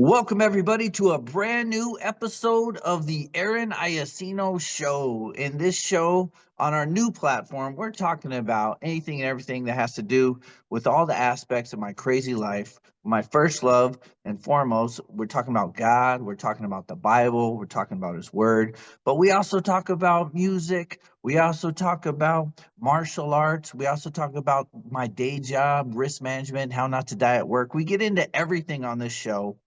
Welcome everybody to a brand new episode of the Iacino Show. In this show, on our new platform, we're talking about anything and everything that has to do with all the aspects of my crazy life. My first love and foremost, we're talking about God, we're talking about the Bible, we're talking about His Word, but we also talk about music. We also talk about martial arts. We also talk about my day job, risk management, how not to die at work. We get into everything on this show.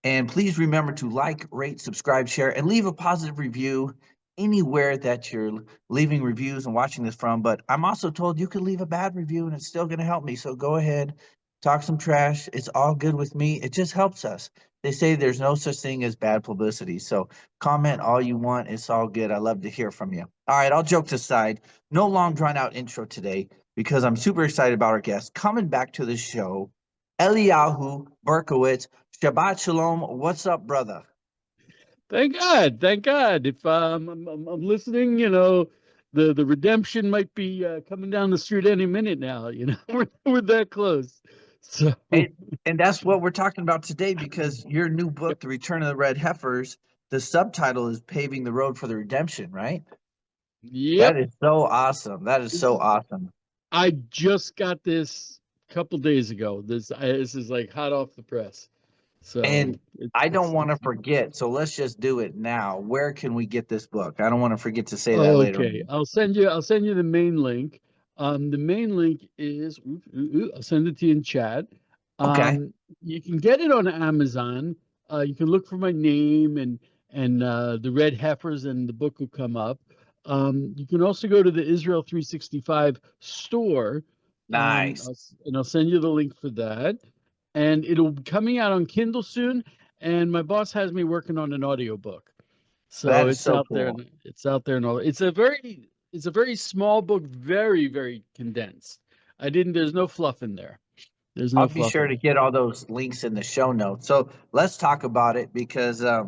And please remember to like, rate, subscribe, share, and leave a positive review anywhere that you're leaving reviews and watching this from. But I'm also told you can leave a bad review and it's still going to help me. So go ahead, talk some trash. It's all good with me. It just helps us. They say there's no such thing as bad publicity. So comment all you want. It's all good. I love to hear from you. All right, all jokes aside, no long drawn out intro today because I'm super excited about our guest coming back to the show, Eliyahu Berkowitz. Shabbat Shalom. What's up, brother? Thank God, thank God. If I'm listening, the redemption might be coming down the street any minute now. We're that close. So And, and that's what we're talking about today because your new book, The Return of the Red Heifers, the subtitle is Paving the Road for the Redemption, right? That yep, is so awesome. That is so awesome. I just got this a couple days ago. This is like hot off the press. So And it's I don't it's, want to it's forget, so let's just do it now. Where can we get this book? I don't want to forget to say that later okay. on. I'll send you the main link. The main link is I'll send it to you in chat. Okay. You can get it on Amazon. You can look for my name and the red heifers, and the book will come up. You can also go to the Israel 365 store, Nice. and I'll send you the link for that. And it'll be coming out on Kindle soon. And my boss has me working on an audiobook. So That is it's so out there, cool. and it's out there and all. It's a very small book, very, very condensed. There's no fluff in there. There's I'll no be fluff sure in to there. get all those links in the show notes. So let's talk about it because I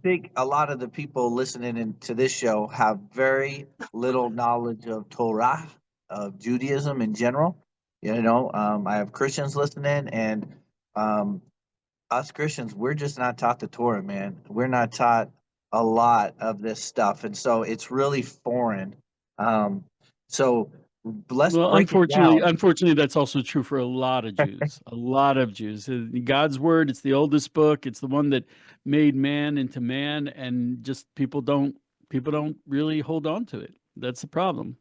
think a lot of the people listening to this show have very little knowledge of Torah, of Judaism in general. I have Christians listening, and um, us Christians, we're just not taught the Torah, man. We're not taught a lot of this stuff, and so it's really foreign. Um, so let's Well, break it unfortunately, down. unfortunately, that's also true for a lot of Jews. A lot of Jews. God's word, it's the oldest book. It's the one that made man into man, and just people don't really hold on to it. That's the problem.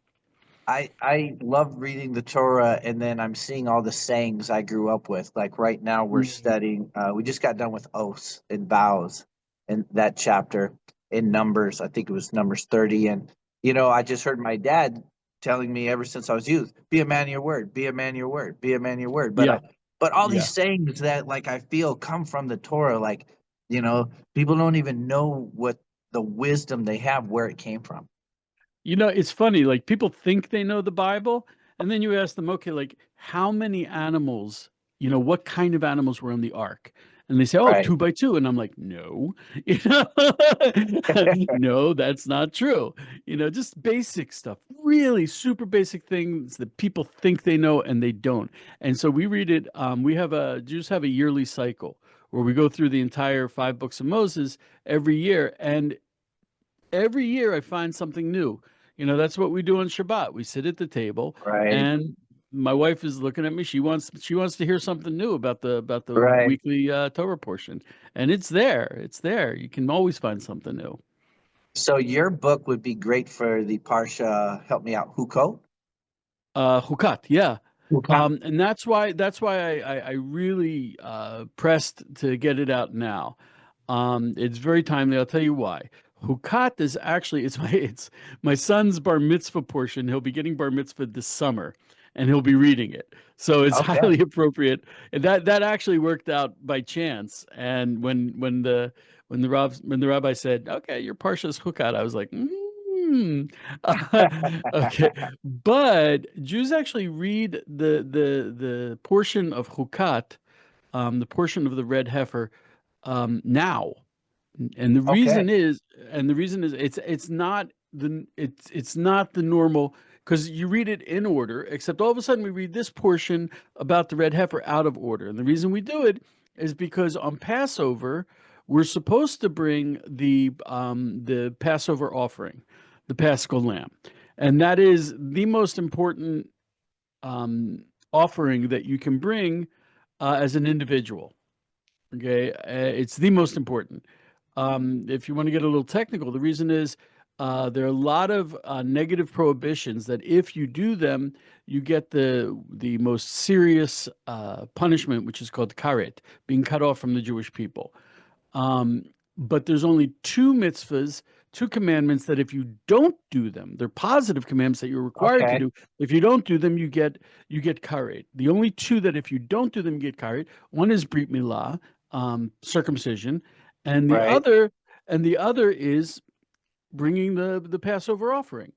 I love reading the Torah, and then I'm seeing all the sayings I grew up with. Like right now, we're Mm. studying. We just got done with oaths and vows, in that chapter in Numbers. I think it was Numbers 30. And I just heard my dad telling me ever since I was youth, "Be a man of your word. Be a man of your word. Be a man of your word." Yeah, But all these yeah. sayings that like I feel come from the Torah, like people don't even know what the wisdom they have where it came from. It's funny, like people think they know the Bible, and then you ask them, okay, like how many animals, what kind of animals were on the ark? And they say, oh, Right. 2 by 2. And I'm like, no, you know, no, that's not true. Just basic stuff, really super basic things that people think they know and they don't. And so we read it. Jews have a yearly cycle where we go through the entire 5 books of Moses every year. And every year I find something new. That's what we do on Shabbat. We sit at the table, Right. and my wife is looking at me. She wants to hear something new about the Right. weekly Torah portion, and it's there. It's there. You can always find something new. So your book would be great for the Parsha. Help me out. Huko. Hukat, yeah. Hukat. And that's why I really pressed to get it out now. It's very timely. I'll tell you why. Hukat is actually it's my son's bar mitzvah portion. He'll be getting bar mitzvah this summer, and he'll be reading it. So it's Okay. highly appropriate. And that actually worked out by chance. And when the rabbi said, "Okay, your parsha is Hukat," I was like, okay. But Jews actually read the portion of Hukat, the portion of the red heifer, now. And the Okay. reason is, it's not the normal, because you read it in order, except all of a sudden we read this portion about the red heifer out of order. And the reason we do it is because on Passover, we're supposed to bring the Passover offering, the Paschal lamb, and that is the most important offering that you can bring as an individual. Okay, it's the most important. If you want to get a little technical, the reason is there are a lot of negative prohibitions that if you do them, you get the most serious punishment, which is called karet, being cut off from the Jewish people. Um, but there's only two mitzvahs, two commandments that if you don't do them, they're positive commandments that you're required to Okay. do. If you don't do them, you get karet. The only two that if you don't do them, you get karet. One is brit milah, circumcision, and the Right. other and the other is bringing the Passover offering.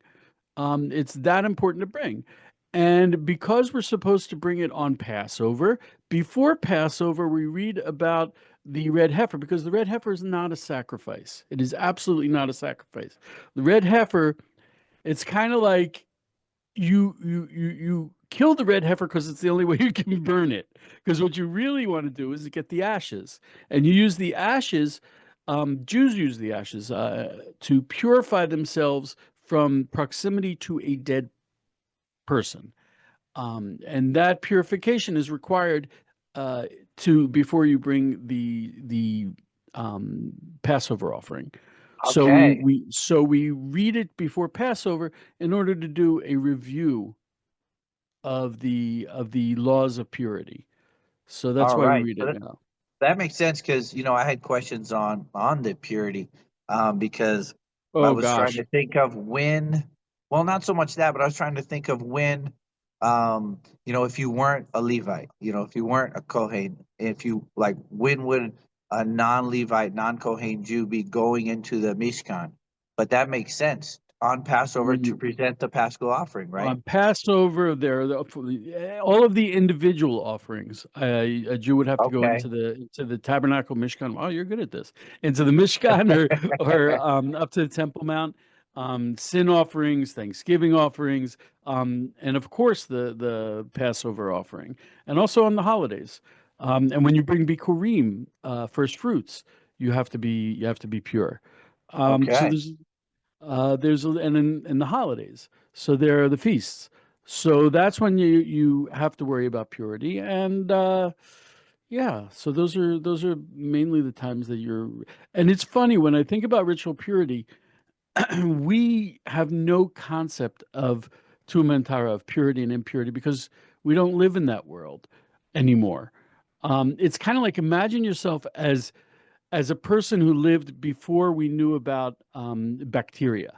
It's that important to bring. And because we're supposed to bring it on Passover, before Passover, we read about the red heifer because the red heifer is not a sacrifice. It is absolutely not a sacrifice. The red heifer, it's kind of like you kill the red heifer because it's the only way you can burn it. Because what you really want to do is get the ashes, and you use the ashes. Jews use the ashes to purify themselves from proximity to a dead person, and that purification is required uh, to before you bring the Passover offering. Okay. So we read it before Passover in order to do a review of the laws of purity. So that's All why we right. read So it now. that makes sense because I had questions on the purity, because I Oh was trying gosh. to think of when. Well, not so much that, but I was trying to think of when, if you weren't a Levite, if you weren't a Kohen, if you like, when would a non-Levite, non-Kohen Jew be going into the Mishkan? But that makes sense on Passover to present the Paschal offering, right? On Passover, all of the individual offerings. A Jew would have to go Okay. into the tabernacle Mishkan. Oh, you're good at this. Into the Mishkan or up to the Temple Mount. Sin offerings, Thanksgiving offerings, and of course the Passover offering, and also on the holidays. And when you bring bikurim, first fruits, you have to be pure. So Okay. and in the holidays. So there are the feasts. So that's when you have to worry about purity. And yeah, so those are mainly the times that you're. And it's funny when I think about ritual purity, we have no concept of tumentara, of purity and impurity, because we don't live in that world anymore. It's kind of like imagine yourself as a person who lived before we knew about bacteria,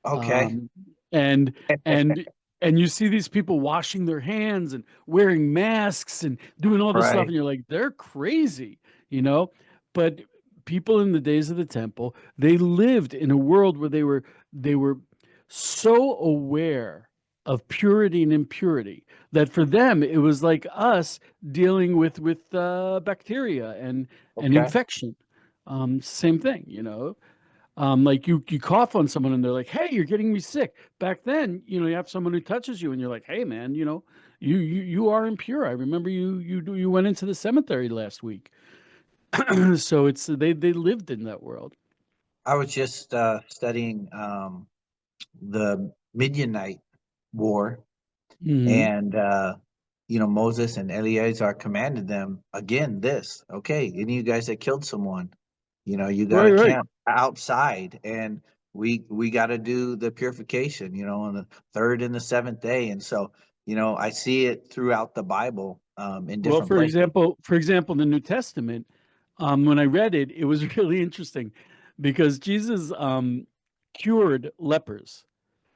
Okay. um, and and and you see these people washing their hands and wearing masks and doing all this stuff, Right. and you're like, they're crazy, you know. But people in the days of the temple, they lived in a world where they were so aware of purity and impurity that for them it was like us dealing with bacteria and Okay. infection. Same thing, like you cough on someone and they're like, "Hey, you're getting me sick." Back then, you have someone who touches you and you're like, "Hey, man, you are impure. I remember you went into the cemetery last week." So they lived in that world. I was just studying the Midianite war, Hmm. and Moses and Eleazar commanded them again. This, okay, any of you guys that killed someone, you got Right, to right. camp outside, and we got to do the purification, on the third and the seventh day, and so I see it throughout the Bible, in Well, different places. for example, the New Testament, when I read it, it was really interesting because Jesus cured lepers.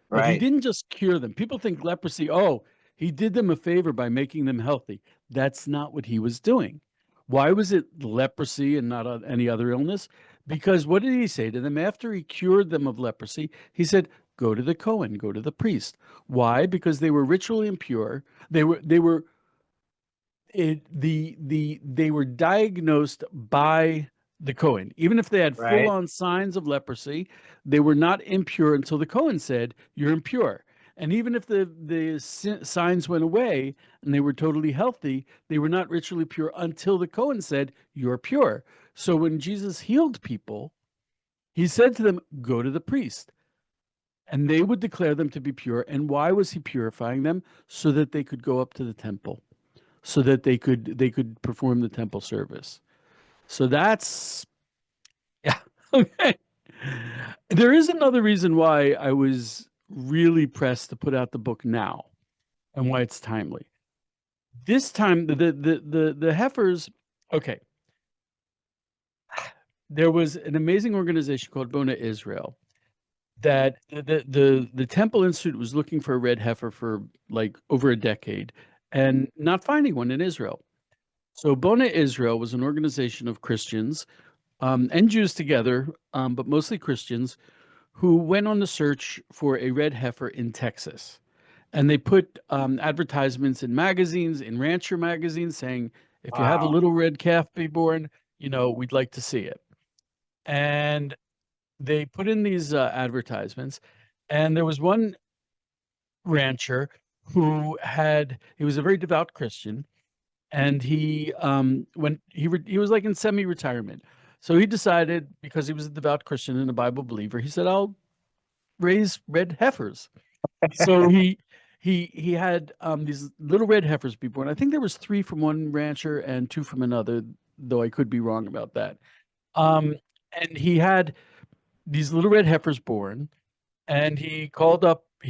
But he Right. didn't just cure them. People think leprosy, oh, he did them a favor by making them healthy. That's not what he was doing. Why was it leprosy and not any other illness? Because what did he say to them after he cured them of leprosy? He said, "Go to the Cohen, go to the priest." Why? Because they were ritually impure. They were they were diagnosed by the Cohen. Even if they had full Right. on signs of leprosy, they were not impure until the Cohen said, "You're impure." And even if the signs went away and they were totally healthy, they were not ritually pure until the Cohen said, "You're pure." So when Jesus healed people, he said to them, "Go to the priest." And they would declare them to be pure. And why was he purifying them? So that they could go up to the temple, so that they could perform the temple service. So that's yeah. Okay. There is another reason why I was really pressed to put out the book now and why it's timely. This time the heifers, okay. There was an amazing organization called Bona Israel that the Temple Institute was looking for a red heifer for like over a decade and not finding one in Israel. So Bona Israel was an organization of Christians and Jews together, but mostly Christians, who went on the search for a red heifer in Texas. And they put advertisements in magazines, in rancher magazines, saying, if you have a Wow. little red calf be born, we'd like to see it. And they put in these advertisements. And there was one rancher he was a very devout Christian. And he was like in semi-retirement. So he decided, because he was a devout Christian and a Bible believer, he said, I'll raise red heifers. So he had these little red heifers be born. I think there was 3 from one rancher and 2 from another, though I could be wrong about that. Um, and he had these little red heifers born, and he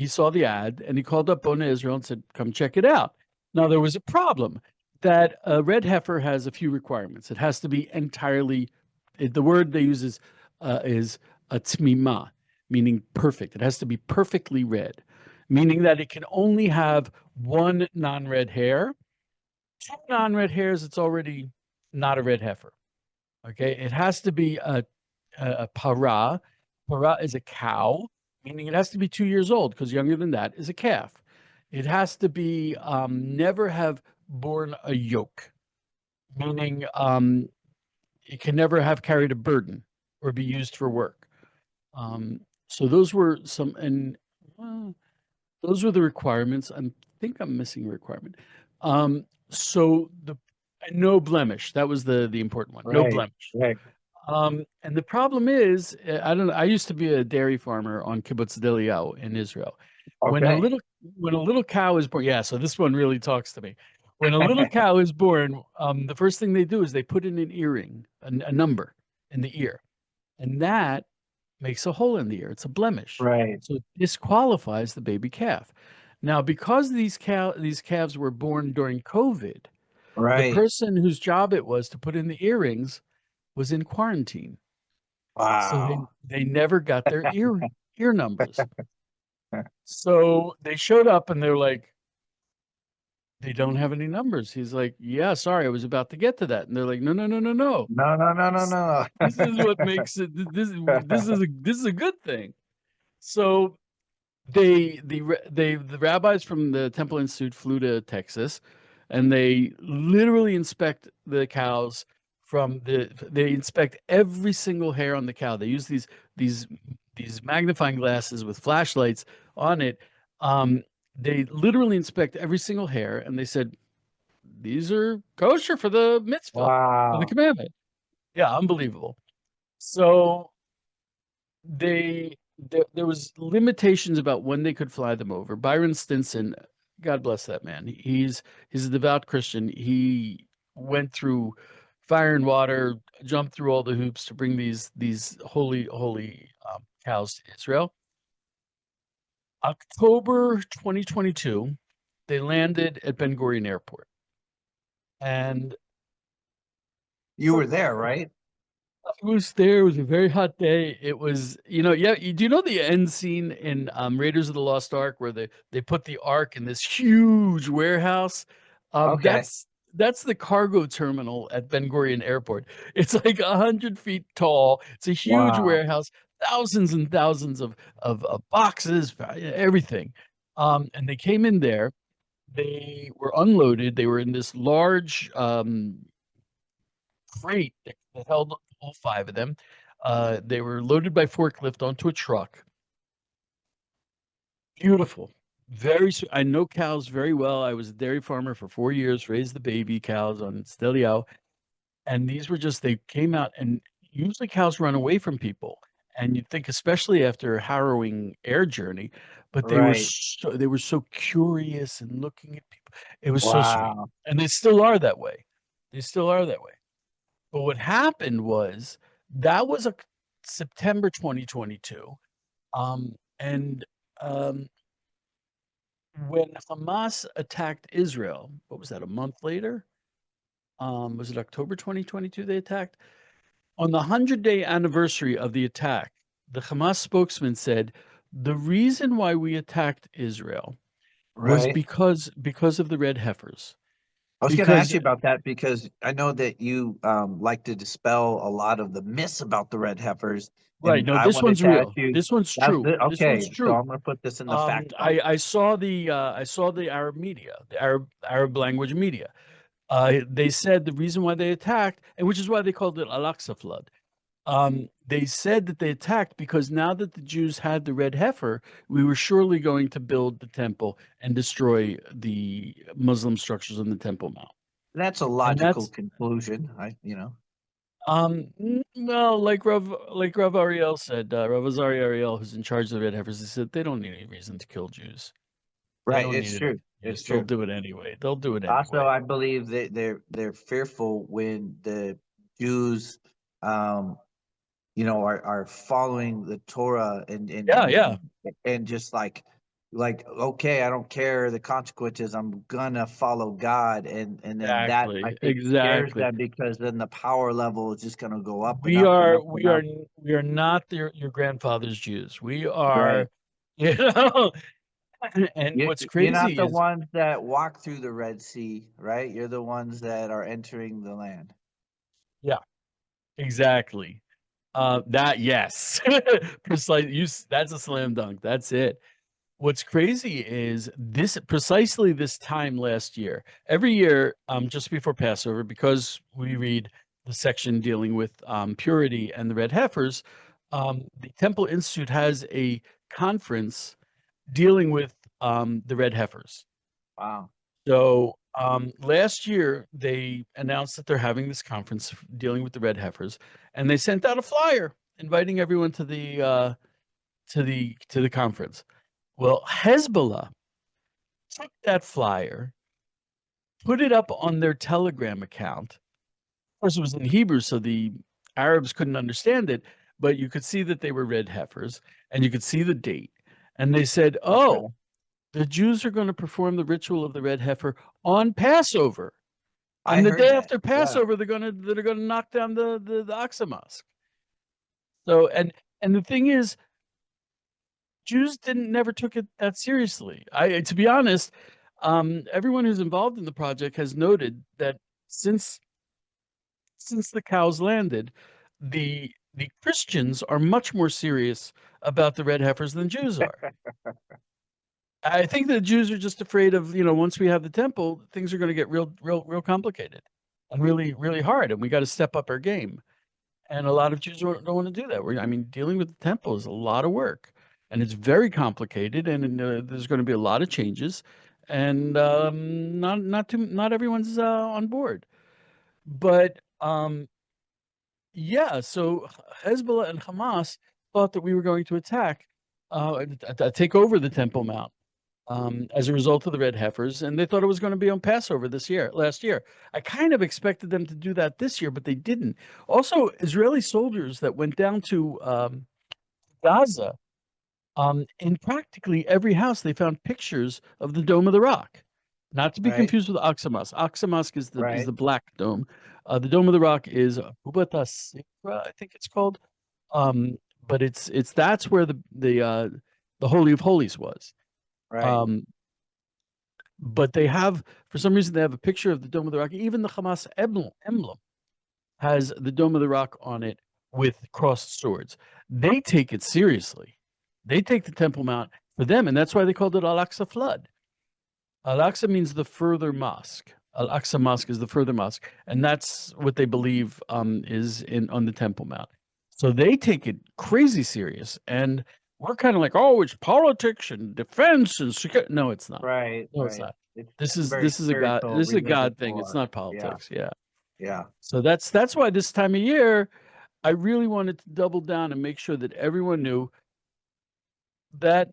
saw the ad, and he called up Bona Israel and said, "Come check it out." Now there was a problem that a red heifer has a few requirements. It has to be entirely, the word they use is a tmima, meaning perfect. It has to be perfectly red, meaning that it can only have one non-red hair. 2 non-red hairs, it's already not a red heifer. Okay, it has to be a para. Para is a cow, meaning it has to be 2 years old, because younger than that is a calf. It has to be never have borne a yoke, meaning it can never have carried a burden or be used for work. So those were some, and those were the requirements. I think I'm missing a requirement. So no blemish. That was the important one. No Right. blemish. Right. And the problem is, I don't know. I used to be a dairy farmer on Kibbutz Eliyahu in Israel. When a Okay. little when a little cow is born, yeah. So this one really talks to me. When a little cow is born, the first thing they do is they put in an earring, a number in the ear, and that makes a hole in the ear. It's a blemish, Right. so it disqualifies the baby calf. Now, because these calves were born during COVID, the Right. person whose job it was to put in the earrings was in quarantine. So Wow. they never got their ear numbers. So they showed up and they're like, they don't have any numbers. He's like, yeah, sorry, I was about to get to that. And they're like, no, no, no, no, no. No, no, no, no, This, no. this is what makes it. This is a good thing. So the rabbis from the Temple Institute flew to Texas, and they literally inspect the cows they inspect every single hair on the cow. They use these these magnifying glasses with flashlights on it. Um, they literally inspect every single hair, and they said, these are kosher for the mitzvah, for the Wow. commandment. Yeah, unbelievable. So there was limitations about when they could fly them over. Byron Stinson, God bless that man. He's a devout Christian. He went through fire and water, jumped through all the hoops to bring these holy cows to Israel. October 2022, they landed at Ben Gurion Airport, and You were there, right? I was there. It was a very hot day. It was, yeah. Do you know the end scene in Raiders of the Lost Ark where they put the Ark in this huge warehouse? Um, Okay. that's that's the cargo terminal at Ben Gurion Airport. It's like 100 feet tall. It's a huge Wow. warehouse, thousands and thousands of boxes, everything. And they came in there. They were unloaded. They were in this large freight that held all 5 of them. They were loaded by forklift onto a truck. Beautiful, I know cows very well. I was a dairy farmer for 4 years, raised the baby cows on Eliyahu, and these were just they came out, and usually cows run away from people, and you'd think, especially after a harrowing air journey, but Right. they were so curious and looking at people. It was so sweet, Wow. and they still are that way. They still are that way. But what happened was that was a September 2022, and um, when Hamas attacked Israel, what was that? A month later? Was it October 2022 they attacked? On the 100-day anniversary of the attack, the Hamas spokesman said, "The reason why we attacked Israel was Right. because of the red heifers." I was going to ask Because you about that because I know that you like to dispel a lot of the myths about the red heifers, right, and no, I this wanted one's to ask real. you. This one's That's true. the This one's okay. So true. I'm going to put this in the fact box. I saw the Arab media, the Arab language media. They said the reason why they attacked, and which is why they called it Al-Aqsa flood. They said that they attacked because now that the Jews had the red heifer, we were surely going to build the temple and destroy the Muslim structures on the Temple Mount. That's a And logical that's conclusion. I. well, like Rav Ariel said, Rav Azari Ariel, who's in charge of the red heifers, he said they don't need any reason to kill Jews. They Right. don't It's need true. it. It's Yes, they'll true. do it anyway. They'll do it Also, anyway. I believe that they're fearful when the Jews, um, are following the Torah Yeah, yeah, and just like okay, I don't care the consequences. I'm gonna follow God, and then that I exactly, think scares exactly. them because then the power level is just gonna go up and up and up and up. We are not your grandfather's Jews. We Right. are, you know, and what's You're not crazy the is, ones that walk through the Red Sea, right? You're the ones that are entering the land. yeah, exactly. That yes, precise. That's a slam dunk. That's it. What's crazy is this precisely this time last year. Every year, just before Passover, because we read the section dealing with purity and the red heifers, the Temple Institute has a conference dealing with the red heifers. Wow. So last year they announced that they're having this conference dealing with the red heifers, and they sent out a flyer inviting everyone to the conference. Well, Hezbollah took that flyer, put it up on their Telegram account. Of course, it was in Hebrew, so the Arabs couldn't understand it, but you could see that they were red heifers, and you could see the date. And they said, "Oh, Okay. the Jews are going to perform the ritual of the red heifer on Passover, I and the heard day that. after Yeah. Passover, they're gonna knock down the Aqsa Mosque." So, and the thing is, Jews didn't never took it that seriously. To be honest, everyone who's involved in the project has noted that since the cows landed, the Christians are much more serious about the red heifers than Jews are. I think the Jews are just afraid of, once we have the temple, things are going to get real complicated and really hard, and we got to step up our game. And a lot of Jews don't want to do that. I mean, dealing with the temple is a lot of work, and it's very complicated, and there's going to be a lot of changes, and not everyone's on board. But yeah, so Hezbollah and Hamas thought that we were going to attack, take over the Temple Mount as a result of the red heifers, and they thought it was going to be on Passover last year. I kind of expected them to do that this year, but they didn't. Also, Israeli soldiers that went down to Gaza, in practically every house, they found pictures of the Dome of the Rock. Not to be Right. confused with Aqsa Mosque. Aqsa Mosque is Right. the black dome. The Dome of the Rock is Kubata Sikra, I think it's called. But it's that's where the Holy of Holies was. Right. Um, but they have, for some reason, they have a picture of the Dome of the Rock. Even the Hamas emblem has the Dome of the Rock on it with crossed swords. They take it seriously. They take the Temple Mount for them, and that's why they called it Al-Aqsa flood. Al-Aqsa means the further mosque. Al-Aqsa Mosque is the further mosque, and that's what they believe is in on the Temple Mount. So they take it crazy serious, and we're kind of like, oh, it's politics and defense and security. No, it's not. Right, No, it's right. not. It's very This is a God, spiritual, this is a religious God thing. It's war. not Yeah, politics. Yeah. yeah. So that's why this time of year, I really wanted to double down and make sure that everyone knew that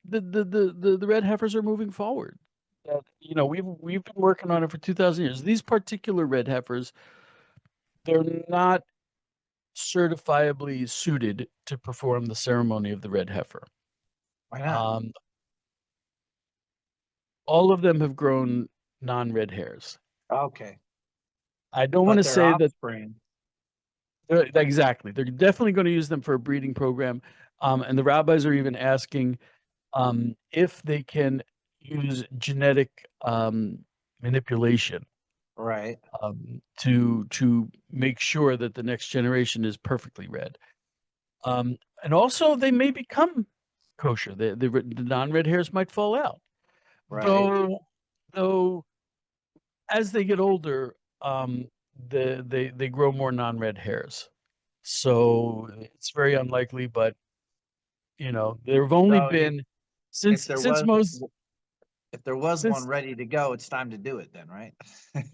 the red heifers are moving forward. That, you know, we've been working on it for 2,000 years. These particular red heifers, they're not certifiably suited to perform the ceremony of the red heifer. Why not? Um, all of them have grown non-red hairs. Okay, I don't want but to their say that offspring, exactly. They're definitely going to use them for a breeding program. And the rabbis are even asking if they can use genetic manipulation right, to make sure that the next generation is perfectly red. And also, they may become kosher. The non-red hairs might fall out, right. though as they get older, they grow more non-red hairs. So it's very unlikely, but you know, there have only So been if there since was most if there was one since ready to go, it's time to do it then, right?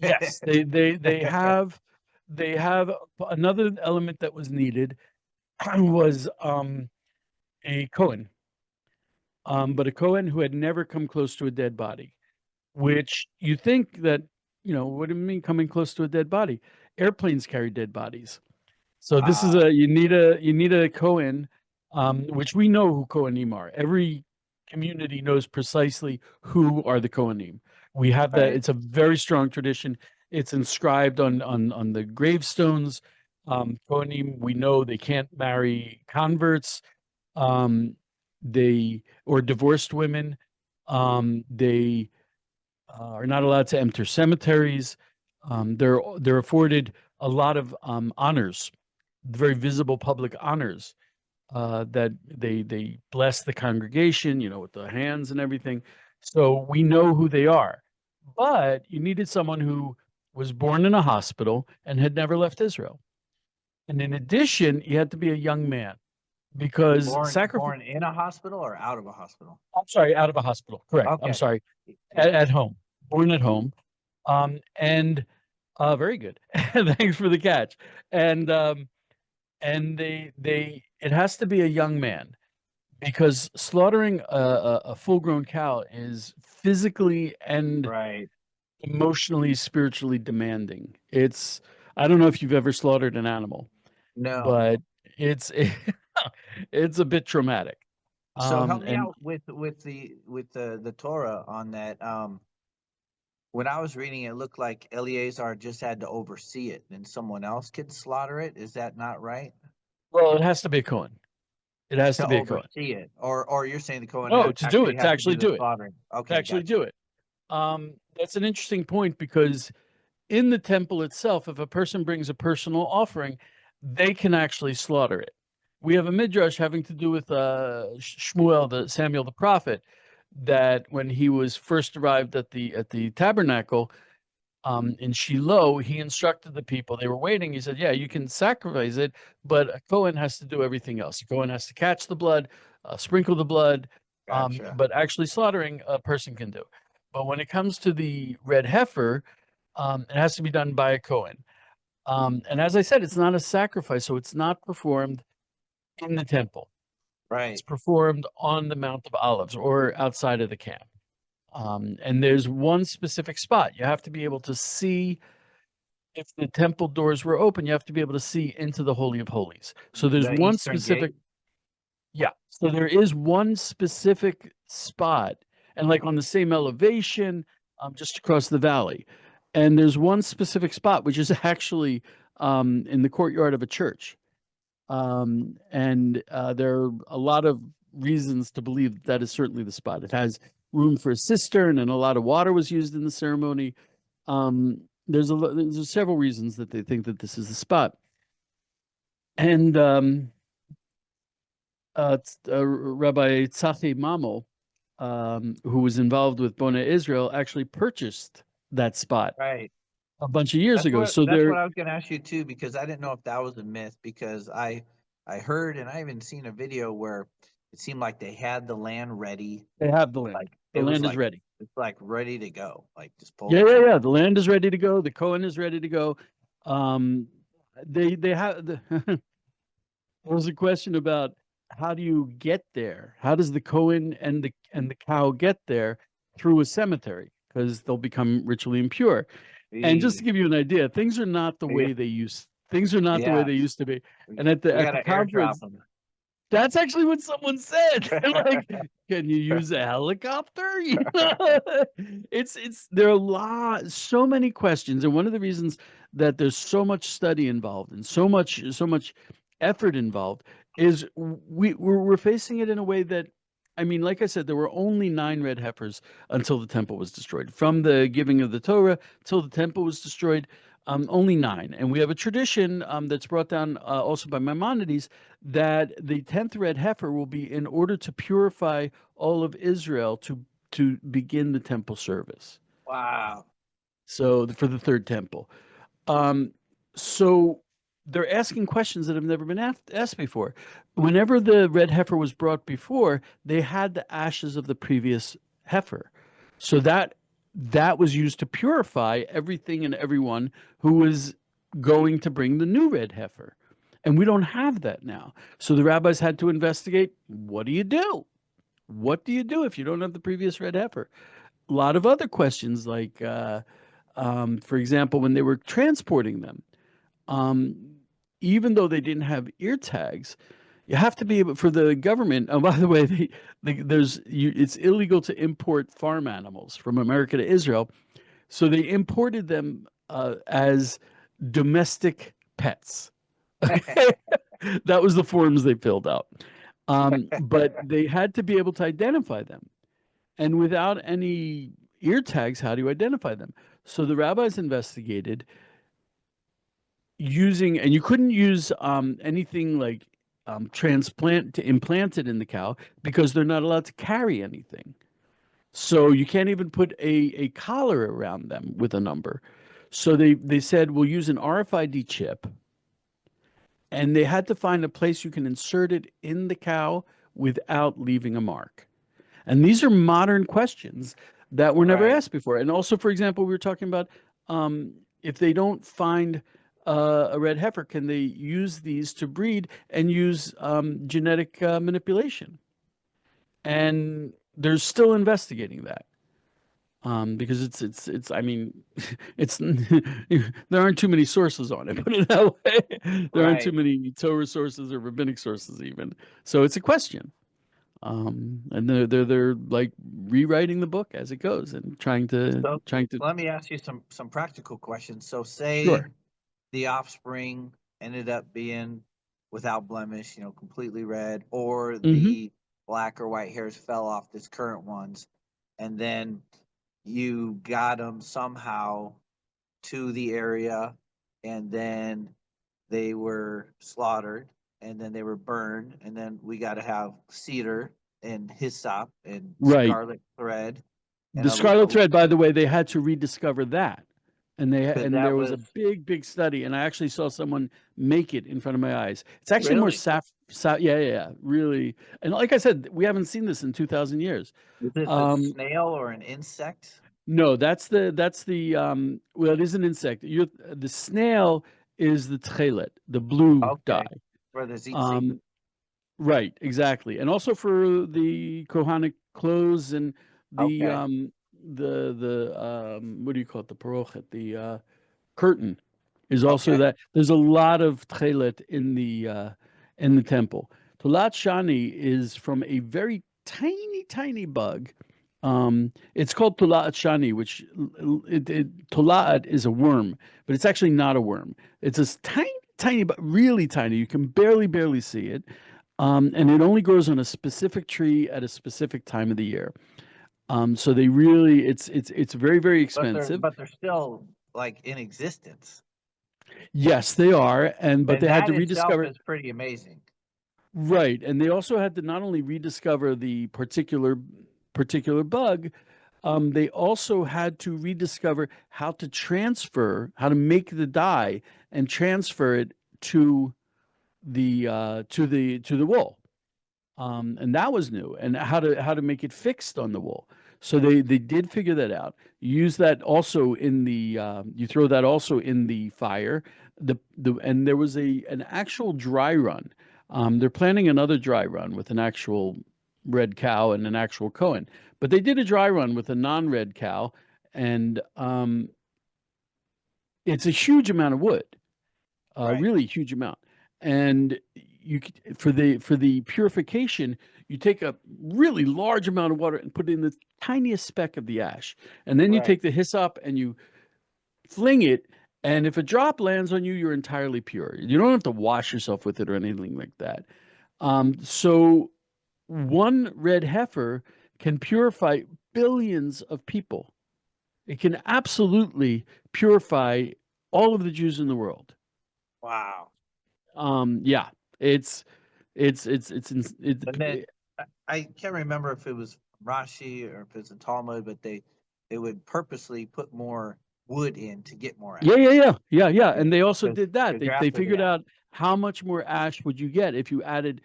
yes, they have another element that was needed was a Cohen, but a Cohen who had never come close to a dead body, which you think that, you know, what do you mean coming close to a dead body? Airplanes carry dead bodies. So this is Ah, you need a Cohen, which we know who Kohanim are. Every community knows precisely who are the Kohanim. We have that. right. It's a very strong tradition. It's inscribed on the gravestones. Kohanim, we know they can't marry converts. Um, they or divorced women. They are not allowed to enter cemeteries. They're afforded a lot of honors, very visible public honors that they bless the congregation, you know, with the hands and everything. So we know who they are. But you needed someone who was born in a hospital and had never left Israel. And in addition, you had to be a young man because sacrifice. Born in a hospital or out of a hospital? I'm sorry, out of a hospital. Correct. I'm Okay. sorry, Yeah. at home, born at home. And very good. Thanks for the catch. And they it has to be a young man because slaughtering a full-grown cow is physically and Right. emotionally, spiritually demanding. It's I don't know if you've ever slaughtered an animal, No. but it's it's a bit traumatic. So help me And out with the Torah on that. When I was reading, it looked like Eleazar just had to oversee it, and someone else could slaughter it. Is that not right? well, it has to be a Cohen. It has to To be a Cohen. oversee it, or you're saying the Cohen No, to do actually it, to has to actually do the do it, slaughtering? to Okay, actually gotcha. do it. That's an interesting point because in the temple itself, if a person brings a personal offering, they can actually slaughter it. We have a midrash having to do with Shmuel, the Samuel the prophet, that when he was first arrived at the tabernacle in Shiloh, he instructed the people. They were waiting. He said, "Yeah, you can sacrifice it, but a Cohen has to do everything else. A Cohen has to catch the blood, sprinkle the blood, Gotcha. but actually slaughtering a person can do. But when it comes to the red heifer, it has to be done by a Cohen. And as I said, it's not a sacrifice, so it's not performed in the temple. It's Right. performed on the Mount of Olives or outside of the camp. And there's one specific spot. You have to be able to see if the temple doors were open, you have to be able to see into the Holy of Holies. So there's The one Eastern specific, Gate. yeah. So there is one specific spot, and like on the same elevation, just across the valley. And there's one specific spot, which is actually in the courtyard of a church. And there are a lot of reasons to believe that is certainly the spot. It has room for a cistern, and a lot of water was used in the ceremony. There's several reasons that they think that this is the spot. And Rabbi Tzachi Mamo, who was involved with Bona Israel, actually purchased that spot Right. a bunch of years ago. So That's what there, I was going to ask you too, because I didn't know if that was a myth. Because I heard and I even seen a video where it seemed like they had the land ready. They have the land. Like The it was land is like ready. it's like ready to go. Like just pull Yeah, the yeah, trigger. yeah. The land is ready to go. The Cohen is ready to go. Um, they have the, there was a question about how do you get there? How does the Cohen and the cow get there through a cemetery? Because they'll become ritually impure. And just to Eee. give you an idea, things are not the Yeah, way they used. Things are not the way yeah. they used to be. We, And we at got the to airdrop conference, them. that's actually what someone said. They're like, "Can you use a helicopter?" You know, it's there are so many questions, and one of the reasons that there's so much study involved and so much effort involved is we're facing it in a way that. I mean, like I said, there were only 9 red heifers until the temple was destroyed. From the giving of the Torah till the temple was destroyed, only 9. And we have a tradition that's brought down also by Maimonides that the 10th red heifer will be in order to purify all of Israel to begin the temple service. Wow. So for the third temple. Um, so they're asking questions that have never been asked before. Whenever the red heifer was brought before, they had the ashes of the previous heifer. So that was used to purify everything and everyone who was going to bring the new red heifer. And we don't have that now. So the rabbis had to investigate, what do you do? What do you do if you don't have the previous red heifer? A lot of other questions, like, for example, when they were transporting them, um, even though they didn't have ear tags, you have to be able for the government. Oh, by the way, it's illegal to import farm animals from America to Israel, so they imported them as domestic pets. Okay, that was the forms they filled out. But they had to be able to identify them. And without any ear tags, how do you identify them? So the rabbis investigated using, and you couldn't use anything like transplant to implant it in the cow because they're not allowed to carry anything. So you can't even put a collar around them with a number. So they said, we'll use an RFID chip, and they had to find a place you can insert it in the cow without leaving a mark. And these are modern questions that were never Right. asked before. And also, for example, we were talking about um, if they don't find a red heifer, can they use these to breed and use genetic manipulation? And they're still investigating that because it's. I mean, it's there aren't too many sources on it. Put it that way. There aren't too Right. many Torah sources or rabbinic sources even. So it's a question. And they're like rewriting the book as it goes and So trying to let me ask you some practical questions. So say sure. the offspring ended up being without blemish, completely red, or Hmm. the black or white hairs fell off this current ones, and then you got them somehow to the area, and then they were slaughtered, and then they were burned, and then we got to have cedar and hyssop and Right. scarlet thread, and The Scarlet Thread, by the way, they had to rediscover that. because And that there was a was big study, and I actually saw someone make it in front of my eyes. It's actually more really. saf yeah, yeah, yeah, really. And like I said, we haven't seen this in 2,000 years. Is this a Um, snail or an insect? no, that's the well, it is an insect. The snail is the tchelet, the blue Okay, dye. for the tzitzit. Um, Right, exactly. And also for the Kohanic clothes and the Okay, um what do you call it? The parochet, the curtain is also okay, that there's a lot of tchelet in the temple. Tolat Shani is from a very tiny bug. It's called Tolat Shani, which Tolat is a worm, but it's actually not a worm. It's this tiny, but really tiny. You can barely see it, and it only grows on a specific tree at a specific time of the year. So they really, it's very but they're expensive. but they're still like in existence, Yes, they are, but and they had that to itself rediscover. is pretty amazing. Right, and they also had to not only rediscover the particular bug, they also had to rediscover how to make the dye and transfer it to the wool. And that was new, and how to make it fixed on the wool. So they did figure that out. You use that also in the you throw that also in the fire. The and there was an actual dry run. They're planning another dry run with an actual red cow and an actual Cohen, but they did a dry run with a non-red cow, and it's a huge amount of wood, Right. really huge amount. And for the purification, you take a really large amount of water and put it in the tiniest speck of the ash, and then you Right. take the hyssop and you fling it. And if a drop lands on you, you're entirely pure. You don't have to wash yourself with it or anything like that. So one red heifer can purify billions of people. It can absolutely purify all of the Jews in the world. Wow. Yeah, it's it's And then I can't remember if it was Rashi or if it's a Talmud, but they would purposely put more wood in to get more yeah, yeah, ash. yeah, yeah, yeah. Yeah, And they also because did that. They you're they after the figured ash. out how much more ash would you get if you added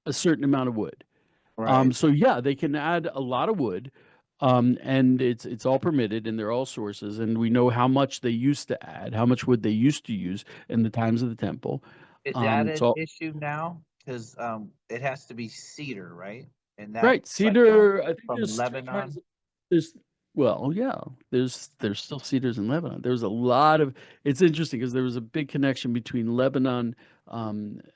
a certain amount of wood. Right. So yeah, they can add a lot of wood, and it's all permitted and they're all sources, and we know how much they used to add, how much wood they used to use in the times of the temple. Is that It's an all issue now? Because it has to be cedar, right? And right. that's like Cedar, I think from there's three kinds Lebanon. of there's well, yeah, there's still cedars in Lebanon. There's a lot of it's interesting because there was a big connection between Lebanon,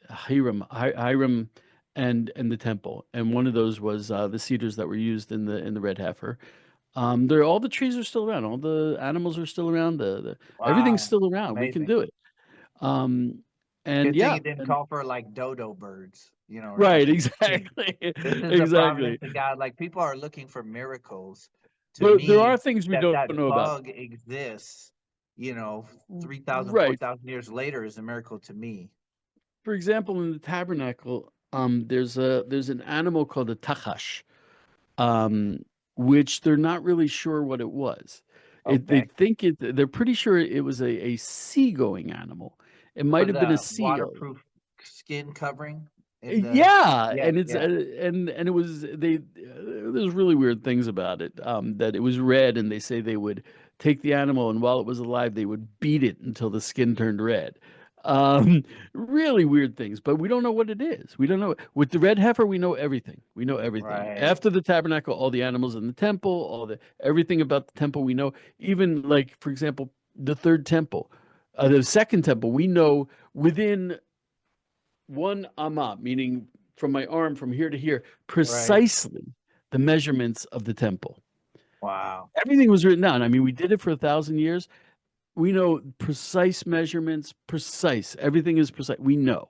Hiram and the temple. And one of those was the cedars that were used in the red heifer. There all the trees are still around, all the animals are still around, the everything's Wow, still around. We can amazing. do it. Um and Good thing yeah, it didn't and call for like dodo birds, or right, something extreme. exactly. This is the providence Exactly. of God. Like people are looking for miracles. To There are me, things we that don't that know about. bug exists, 3,000, Right. 4,000 years later is a miracle to me. For example, in the tabernacle, there's an animal called a tachash, um, which they're not really sure what it was. They Okay. think they're pretty sure it was a seagoing animal. It might For have been a the seal. waterproof skin covering in the Yeah, yeah, and it's yeah, and it was there's really weird things about it. That it was red, and they say they would take the animal, and while it was alive, they would beat it until the skin turned red. Um, really weird things, but we don't know what it is. We don't know. With the red heifer, we know everything. We know everything. right, After the tabernacle, all the animals in the temple, all the everything about the temple, we know. Even like, for example, the third temple, the second temple, we know within one amma, meaning from my arm from here to here, right. precisely the measurements of the temple. Wow. Everything was written down. I mean, we did it for 1,000 years. We know precise measurements, precise. Everything is precise. We know.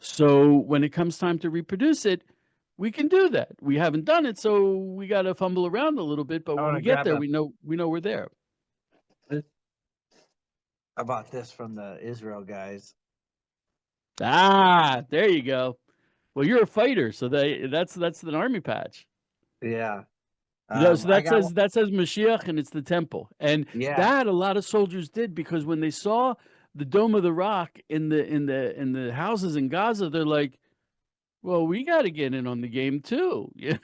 So when it comes time to reproduce it, we can do that. We haven't done it, so we got to fumble around a little bit. But I when want we to get grab there, a we know we're there. this I bought this from the Israel guys. Ah, there you go. Well, you're a fighter, so that's an army patch. Yeah. So I got one. that says Mashiach, and it's the temple, and Yeah. that a lot of soldiers did because when they saw the Dome of the Rock in the houses in Gaza, they're like, "Well, we got to get in on the game too." Yeah.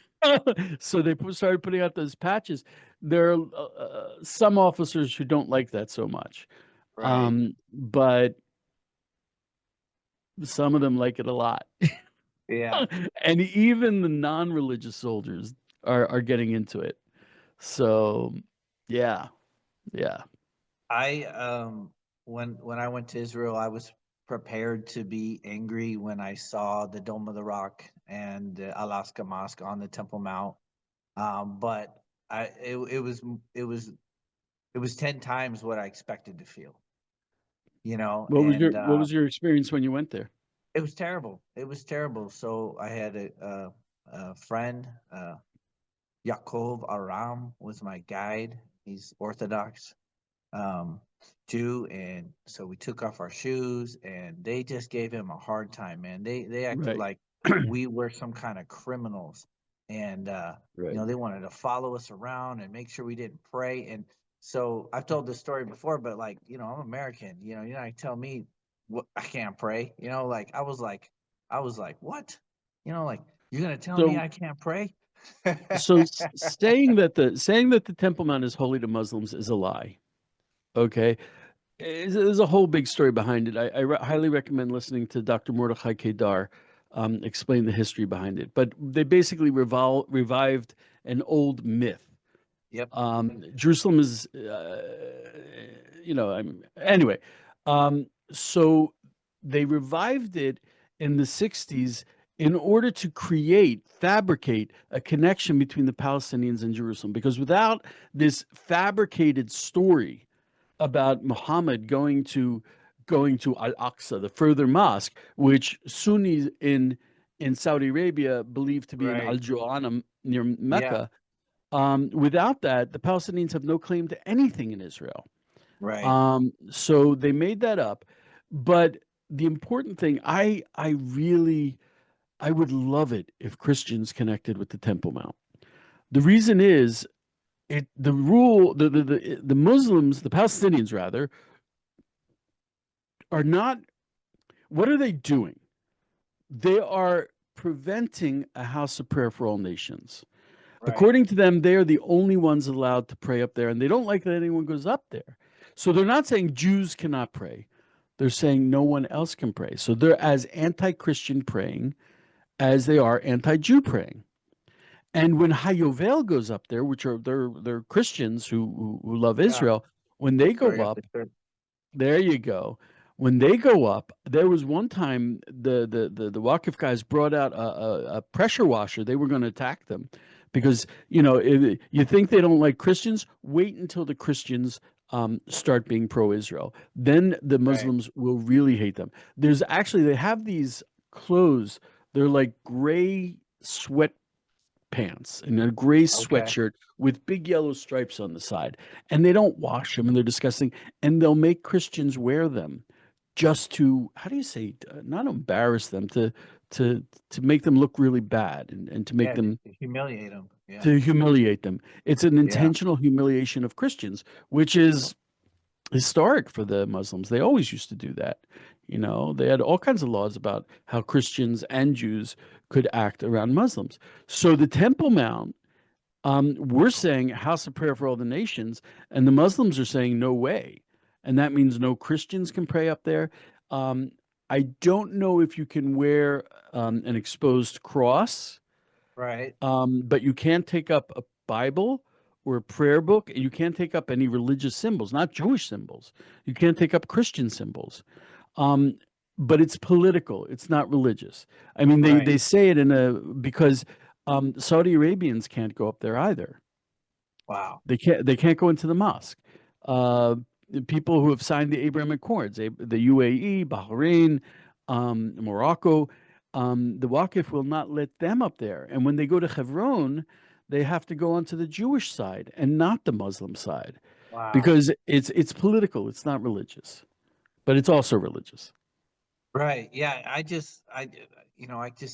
So they started putting out those patches. There are some officers who don't like that so much, Right. but some of them like it a lot, Yeah. and even the non-religious soldiers are getting into it. So, yeah. Yeah. I when I went to Israel, I was prepared to be angry when I saw the Dome of the Rock and the Alaska Mosque on the Temple Mount. But it was 10 times what I expected to feel, and What was your experience when you went there? it was terrible. It was terrible. So I had a friend, Yaakov Aram was my guide. He's Orthodox um, Jew, and so we took off our shoes, and they just gave him a hard time, man. They acted Right. like we were some kind of criminals, and Right. they wanted to follow us around and make sure we didn't pray. And so I've told this story before, but like I'm American. You're not gonna tell me what I can't pray. Like I was like what, like You're gonna tell me So I can't pray? saying that the Temple Mount is holy to Muslims is a lie. Okay, there's a whole big story behind it. Highly recommend listening to Dr. Mordechai Kedar explain the history behind it. But they basically revived an old myth. Yep. Jerusalem is, anyway. So they revived it in the 60s in order to fabricate a connection between the Palestinians and Jerusalem. Because without this fabricated story about Muhammad going to Al-Aqsa, the further mosque, which Sunnis in Saudi Arabia believe to be in Right. Al-Ju'ana near Yeah. Mecca. Without that, the Palestinians have no claim to anything in Israel. Right. So they made that up. But the important thing, I would love it if Christians connected with the Temple Mount. The reason is the Muslims, the Palestinians rather, are not. What are they doing? They are preventing a house of prayer for all nations. Right. According to them, they are the only ones allowed to pray up there, and they don't like that anyone goes up there. So they're not saying Jews cannot pray. They're saying no one else can pray. So they're as anti-Christian praying as they are anti-Jew praying. And when Hayovel goes up there, which are they're Christians who love Yeah. Israel, when they go Sorry up the up, church. there you go. When they go up, there was one time the Waqif guys brought out a pressure washer. They were going to attack them because if you think they don't like Christians. Wait until the Christians start being pro-Israel. Then the Right. Muslims will really hate them. They have these clothes. They're like gray sweat pants and a gray Okay. sweatshirt with big yellow stripes on the side. And they don't wash them and they're disgusting. And they'll make Christians wear them just to, how do you say, not embarrass them, to make them look really bad and to make Yeah, just them, to humiliate them. Yeah. to humiliate them. It's an Yeah. intentional humiliation of Christians, which is historic for the Muslims. They always used to do that. They had all kinds of laws about how Christians and Jews could act around Muslims. So the Temple Mount, we're saying house of prayer for all the nations, and the Muslims are saying no way. And that means no Christians can pray up there. Um, I don't know if you can wear an exposed cross, Right. but you can't take up a Bible or a prayer book. And you can't take up any religious symbols, not Jewish symbols. You can't take up Christian symbols. Um, but it's political. It's not religious. I mean, Right. they say it because Saudi Arabians can't go up there either. Wow. They can't go into the mosque. Uh, the people who have signed the Abraham Accords, the UAE, Bahrain, Morocco, the Waqif will not let them up there. And when they go to Hebron, they have to go onto the Jewish side and not the Muslim side Wow. because it's political. It's not religious, but it's also religious. Right. Yeah. I just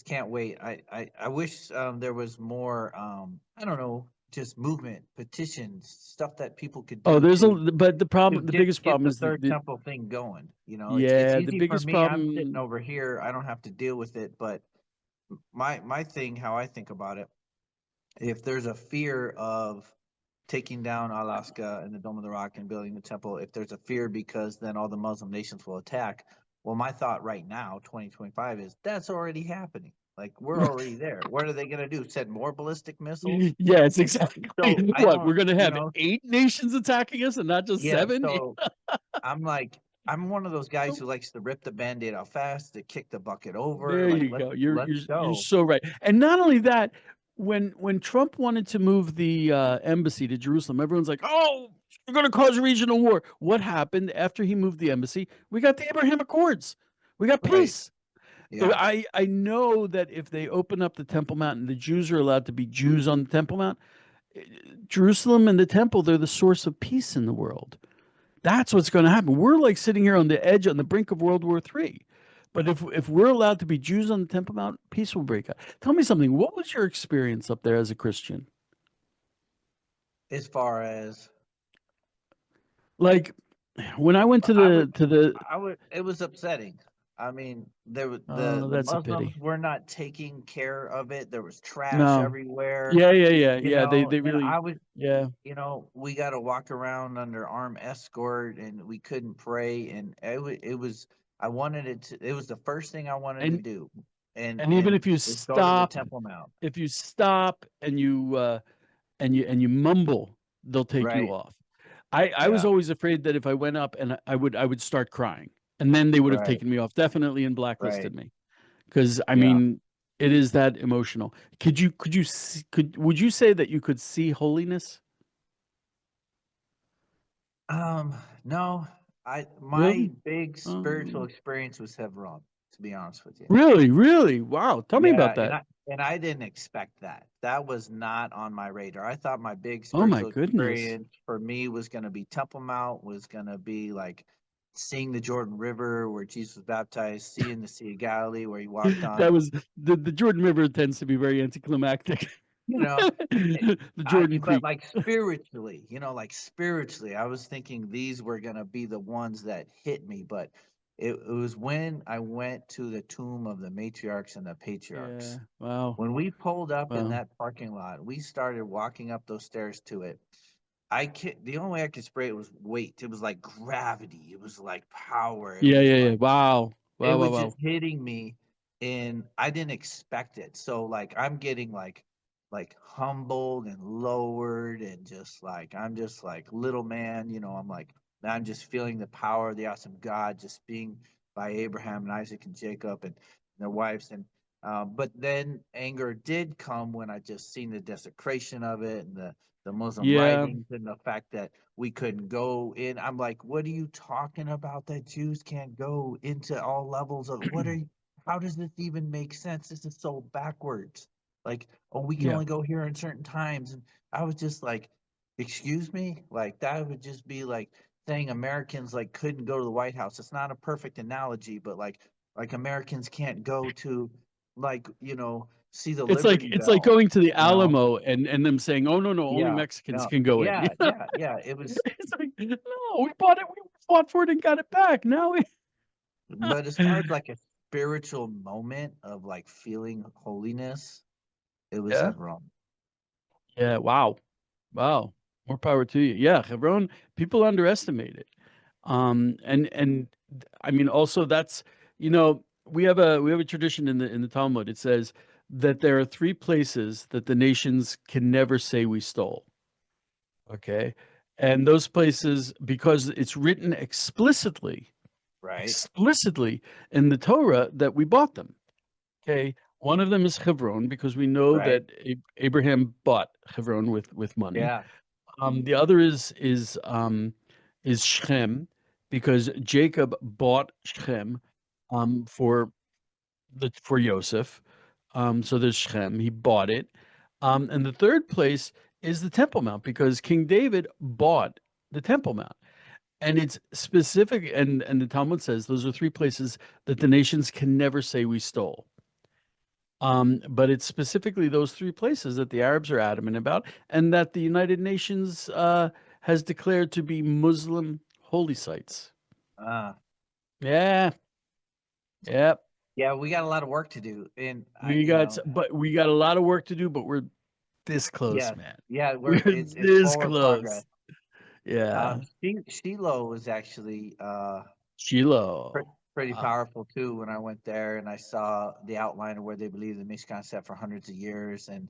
can't wait. I wish there was more, I don't know, just movement, petitions, stuff that people could Oh, do but to the biggest get problem the is third temple thing going. It's yeah, the easy for biggest me. I'm sitting problem. over here. I don't have to deal with it. But my thing, how I think about it, if there's a fear of taking down Alaska and the Dome of the Rock and building the temple, if there's a fear because then all the Muslim nations will attack, well, my thought right now, 2025, is that's already happening. Like we're already there. What are they going to do? Send more ballistic missiles? Yeah, it's exactly So I what don't, we're going to have 8 nations attacking us and not just yeah. seven. So I'm like, I'm one of those guys who likes to rip the band-aid off fast, to kick the bucket over. There Like you go. let's You're go. so right. And not only that, when Trump wanted to move the embassy to Jerusalem, everyone's like, "Oh, you're going to cause regional war." What happened after he moved the embassy? We got the Abraham Accords. We got Right. peace. Yeah. I know that if they open up the Temple Mount and the Jews are allowed to be Jews on the Temple Mount, Jerusalem and the temple, they're the source of peace in the world. That's what's going to happen. We're like sitting here on the edge, on the brink of World War III. But if we're allowed to be Jews on the Temple Mount, peace will break out. Tell me something. What was your experience up there as a Christian? As far as Like when I went to I would the it was upsetting. I mean, Oh, the that's a Muslims pity. were not taking care of it. There was trash No. everywhere, Yeah, yeah, yeah, you yeah. They know, they and really, I was, yeah. you know, we got to walk around under armed escort and we couldn't pray. And it was, I wanted it to, it was the first thing I wanted to And do. and even And was go to the Temple Mount. if you stop and you mumble, they'll take you Right. off. I was Yeah. always afraid that if I went up and I would start crying, and then they would have Right. taken me off, definitely, and Right. blacklisted me. Because I Yeah. mean, it is that emotional. Would you say that you could see holiness? Um, no, my Really? big spiritual Um, experience was Hebron, to be honest with you. really, really? Wow. Tell me Yeah, about that. and I didn't expect that. That was not on my radar. I thought my big Oh my spiritual goodness. experience for me was going to be Temple Mount, was going to be like seeing the Jordan River where Jesus was baptized, seeing the Sea of Galilee where he walked That on, was the Jordan River tends to be very anticlimactic. you know, The Jordan but Creek. like spiritually, you know, like spiritually, I was thinking these were gonna be the ones that hit me. But it was when I went to the tomb of the matriarchs and the patriarchs. Yeah. Wow. When we pulled up in Wow. that parking lot, we started walking up those stairs to it. I can't. The only way I could spray it was weight. It was like gravity. It was like power. It Yeah, was yeah, yeah. like Wow. it Wow, wow, was just wow. hitting me, and I didn't expect it. So like I'm getting like humbled and lowered and just like I'm just like little man, you know, I'm just feeling the power of the awesome God just being by Abraham and Isaac and Jacob and their wives. And but then anger did come when I just seen the desecration of it and the Muslim Yeah. writings and the fact that we couldn't go in. I'm like, what are you talking about? That Jews can't go into all levels of what are you? How does this even make sense? This is so backwards. Like, oh, we can Yeah. only go here in certain times. And I was just like, excuse me? Like that would just be like saying Americans like couldn't go to the White House. It's not a perfect analogy, but like Americans can't go to like, you know, see the Liberty It's like Bell, going to the you know? Alamo and them saying, "Oh no, no, only Yeah. Mexicans No. can go in." Yeah, yeah, yeah. It was It's like, no, we bought it, we fought for it and got it back. Now we but as far as like a spiritual moment of like feeling holiness, it was Yeah. Hebron. Yeah, wow. Wow. More power to you. Yeah, Hebron, people underestimate it. I mean also that's we have a tradition in the Talmud. It says that there are three places that the nations can never say we stole. Okay. And those places, because it's written Right. explicitly in the Torah that we bought them. Okay. One of them is Hebron, because we know Right. that Abraham bought Hebron with money. Yeah. The other is Shechem, because Jacob bought Shechem for for Joseph. So there's Shechem, he bought it. And the third place is the Temple Mount, because King David bought the Temple Mount. And it's specific, and the Talmud says those are three places that the nations can never say we stole. But it's specifically those three places that the Arabs are adamant about, and that the United Nations has declared to be Muslim holy sites. Uh, Yeah, yeah. yeah, we got a lot of work to do. And I, We got, but we got a lot of work to do, but we're this close, yes, man. yeah, We're it's this forward progress. close. Yeah. Shiloh was actually pre- Shiloh. pretty Wow. powerful too when I went there and I saw the outline of where they believe the Mishkan sat for hundreds of years, and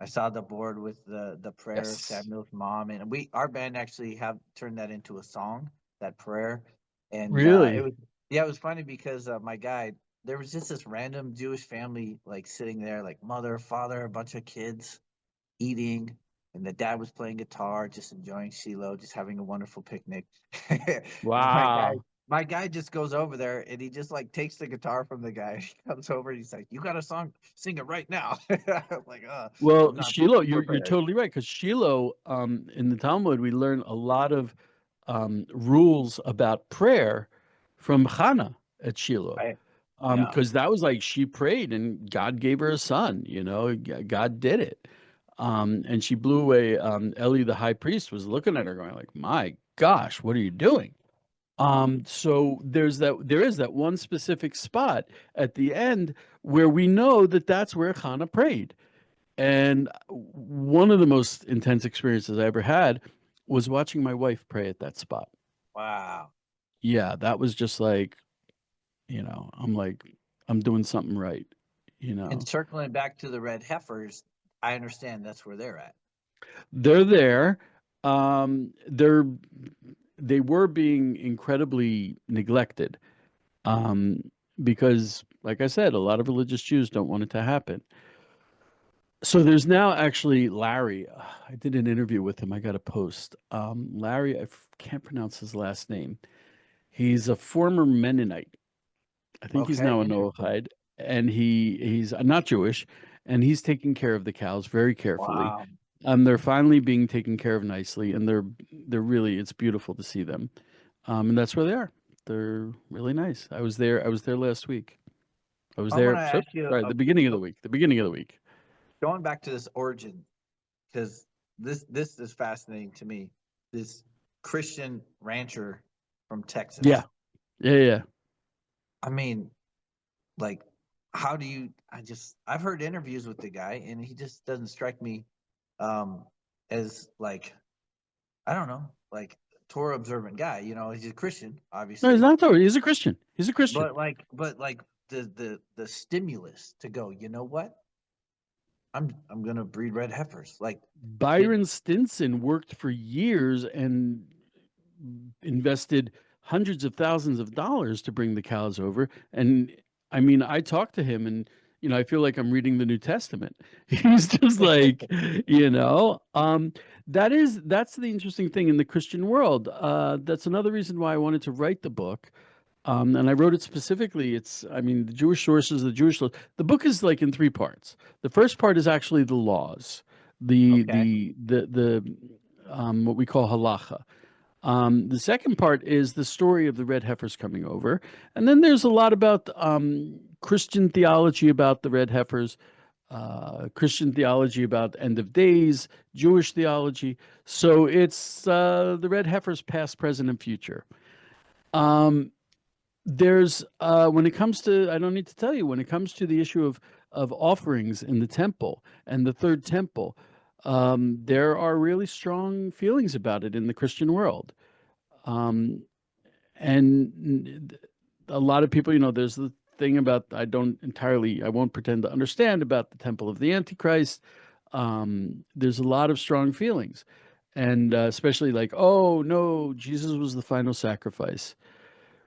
I saw the board with the prayer of Yes. Samuel's mom, and our band actually have turned that into a song, that prayer. And it Really? was, yeah, it was funny because my guide, there was just this random Jewish family like sitting there, like mother, father, a bunch of kids eating, and the dad was playing guitar, just enjoying Shiloh, just having a wonderful picnic. And Wow. my guy just goes over there and he just like takes the guitar from the guy. He comes over and he's like, "You got a song? Sing it right now." I'm like, Well, I'm not Shiloh, you're prepared. totally right, because Shiloh, in the Talmud, we learn a lot of rules about prayer from Hannah at Shiloh. Right? Yeah. Because that was like she prayed and God gave her a son, God did it. And she blew away Eli the high priest was looking at her going like, "My gosh, what are you doing?" So there is that one specific spot at the end where we know that that's where Hannah prayed. And one of the most intense experiences I ever had was watching my wife pray at that spot. Wow. Yeah, that was just like, I'm like, I'm doing something right, you And know. circling back to the red heifers, I understand that's where they're at. They're there. They're they were being incredibly neglected. Um, because like I said, a lot of religious Jews don't want it to happen. So there's now actually Larry. I did an interview with him. I got a post. Larry, can't pronounce his last name. He's a former Mennonite. I think he's Okay, now a interesting. Noahide, and he's not Jewish, and he's taking care of the cows very carefully. Wow. They're finally being taken care of nicely, and they're really, it's beautiful to see them. And that's where they are. They're really nice. I was there last week. I was I want there. to So, ask you, sorry, the beginning of the week. The beginning of the week. going back to this origin, because this is fascinating to me. This Christian rancher from Yeah, Texas. yeah. I mean, like, how do you? I've heard interviews with the guy, and he just doesn't strike me um, as like, I don't know, like Torah observant guy. He's a Christian, No, he's obviously, not though. He's a Christian. He's a Christian. but like the stimulus to go. You know what? I'm gonna breed red heifers. Like, did Byron Stinson worked for years and invested hundreds of thousands of dollars to bring the cows over. And I mean, I talked to him and I feel like I'm reading the New Testament. He's just like, you know, um, that's the interesting thing in the Christian world. That's another reason why I wanted to write the book. And I wrote it specifically. I mean, the Jewish sources, the Jewish laws. The book is like in three parts. The first part is actually the laws, okay, what we call halacha. The second part is the story of the red heifers coming over. And then there's a lot about Christian theology about the red heifers, Christian theology about end of days, Jewish theology. So it's the red heifers, past, present, and future. Um, there's when it comes to, I don't need to tell you, when it comes to the issue of offerings in the temple and the third temple, there are really strong feelings about it in the Christian world. Um, and a lot of people, there's the thing about, I won't pretend to understand about the temple of the Antichrist. There's a lot of strong feelings. And especially like, oh no, Jesus was the final sacrifice,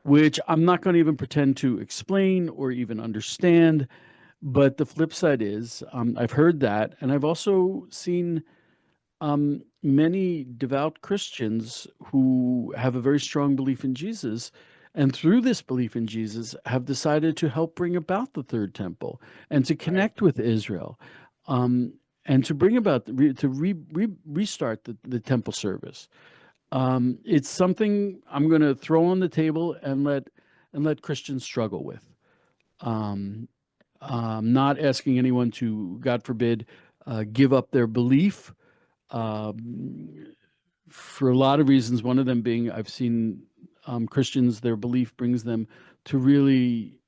which I'm not going to even pretend to explain or even understand. But the flip side is, I've heard that, and I've also seen many devout Christians who have a very strong belief in Jesus, and through this belief in Jesus, have decided to help bring about the third temple and to right. connect with Israel, um, and to bring about restart the temple service. It's something I'm going to throw on the table and let Christians struggle with. Um, not asking anyone to, God forbid, give up their belief, um, for a lot of reasons. One of them being, I've seen Christians, their belief brings them to really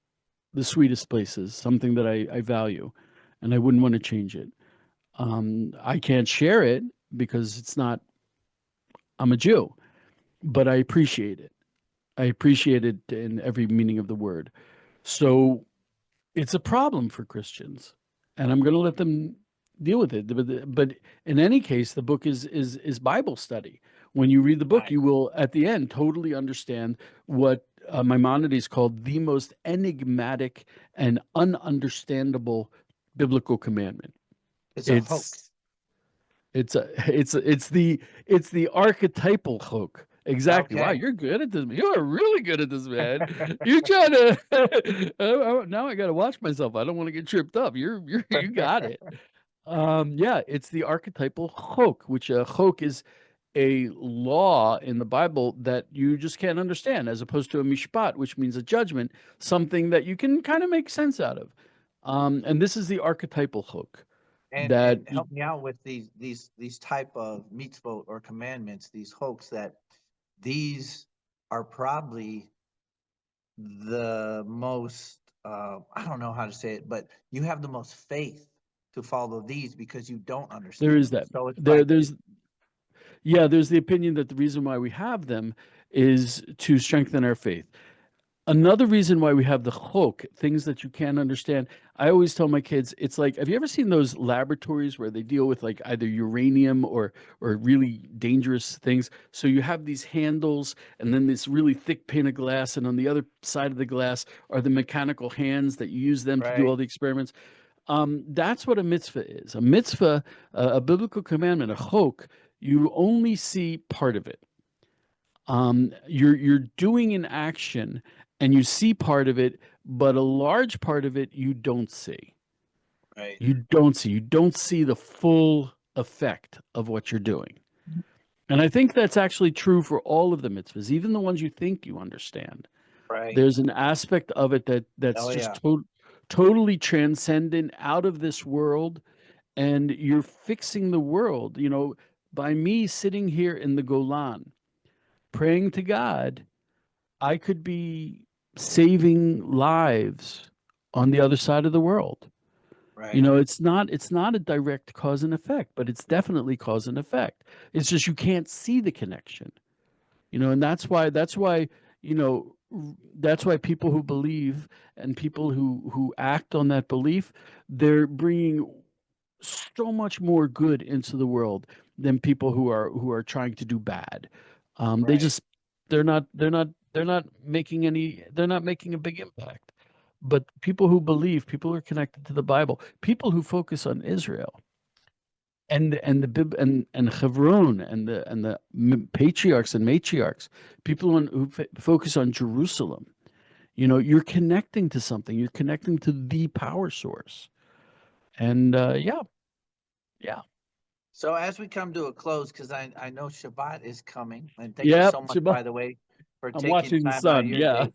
the sweetest places, something that I value, and I wouldn't want to change it. I can't share it because it's not, I'm a Jew, but I appreciate it. I appreciate it in every meaning of the word. So it's a problem for Christians, and I'm going to let them deal with it. But in any case, the book is Bible study. When you read the book, Nice. you will at the end totally understand what Maimonides called the most enigmatic and ununderstandable biblical commandment. It's a It's hoax. it's the archetypal hook. Exactly. Wow, Okay. you're good at this. You are really good at this, man. You're trying to. Now I got to watch myself. I don't want to get tripped up. You got it. Yeah, it's the archetypal hook, which a hook is a law in the Bible that you just can't understand, as opposed to a mishpat, which means a judgment, something that you can kind of make sense out of. And this is the archetypal hook that And help me out with these type of mitzvot or commandments, these hoax that these are probably the most, I don't know how to say it, but you have the most faith to follow these because you don't There understand is them. that. So it's There, like, there's Yeah, there's the opinion that the reason why we have them is to strengthen our faith. Another reason why we have the chok, things that you can't understand. I always tell my kids, it's like, have you ever seen those laboratories where they deal with like either uranium or really dangerous things? So you have these handles and then this really thick pane of glass, and on the other side of the glass are the mechanical hands that you use them to do right, all the experiments. That's what a mitzvah is. A mitzvah, a biblical commandment, a chok, you only see part of it. You're doing an action and you see part of it, but a large part of it you don't see. right, You don't see the full effect of what you're doing. And I think that's actually true for all of the mitzvahs, even the ones you think you understand. right. There's an aspect of it that's Oh just yeah, totally transcendent, out of this world, and you're fixing the world. By me sitting here in the Golan praying to God, I could be saving lives on the other side of the world. right, It's not a direct cause and effect, but it's definitely cause and effect. It's just you can't see the connection. And you know that's why people who believe and people who act on that belief, they're bringing so much more good into the world than people who are trying to do bad. They right. just they're not making a big impact. But people who believe, people who are connected to the Bible, people who focus on Israel and the Bib and Hebron and the patriarchs and matriarchs, people who focus on Jerusalem. You're connecting to something. You're connecting to the power source. And yeah, yeah. So as we come to a close, because I know Shabbat is coming, and thank you Yep, so much, Shabbat. by the way, for I'm taking watching the time out of sun. your Yeah. day.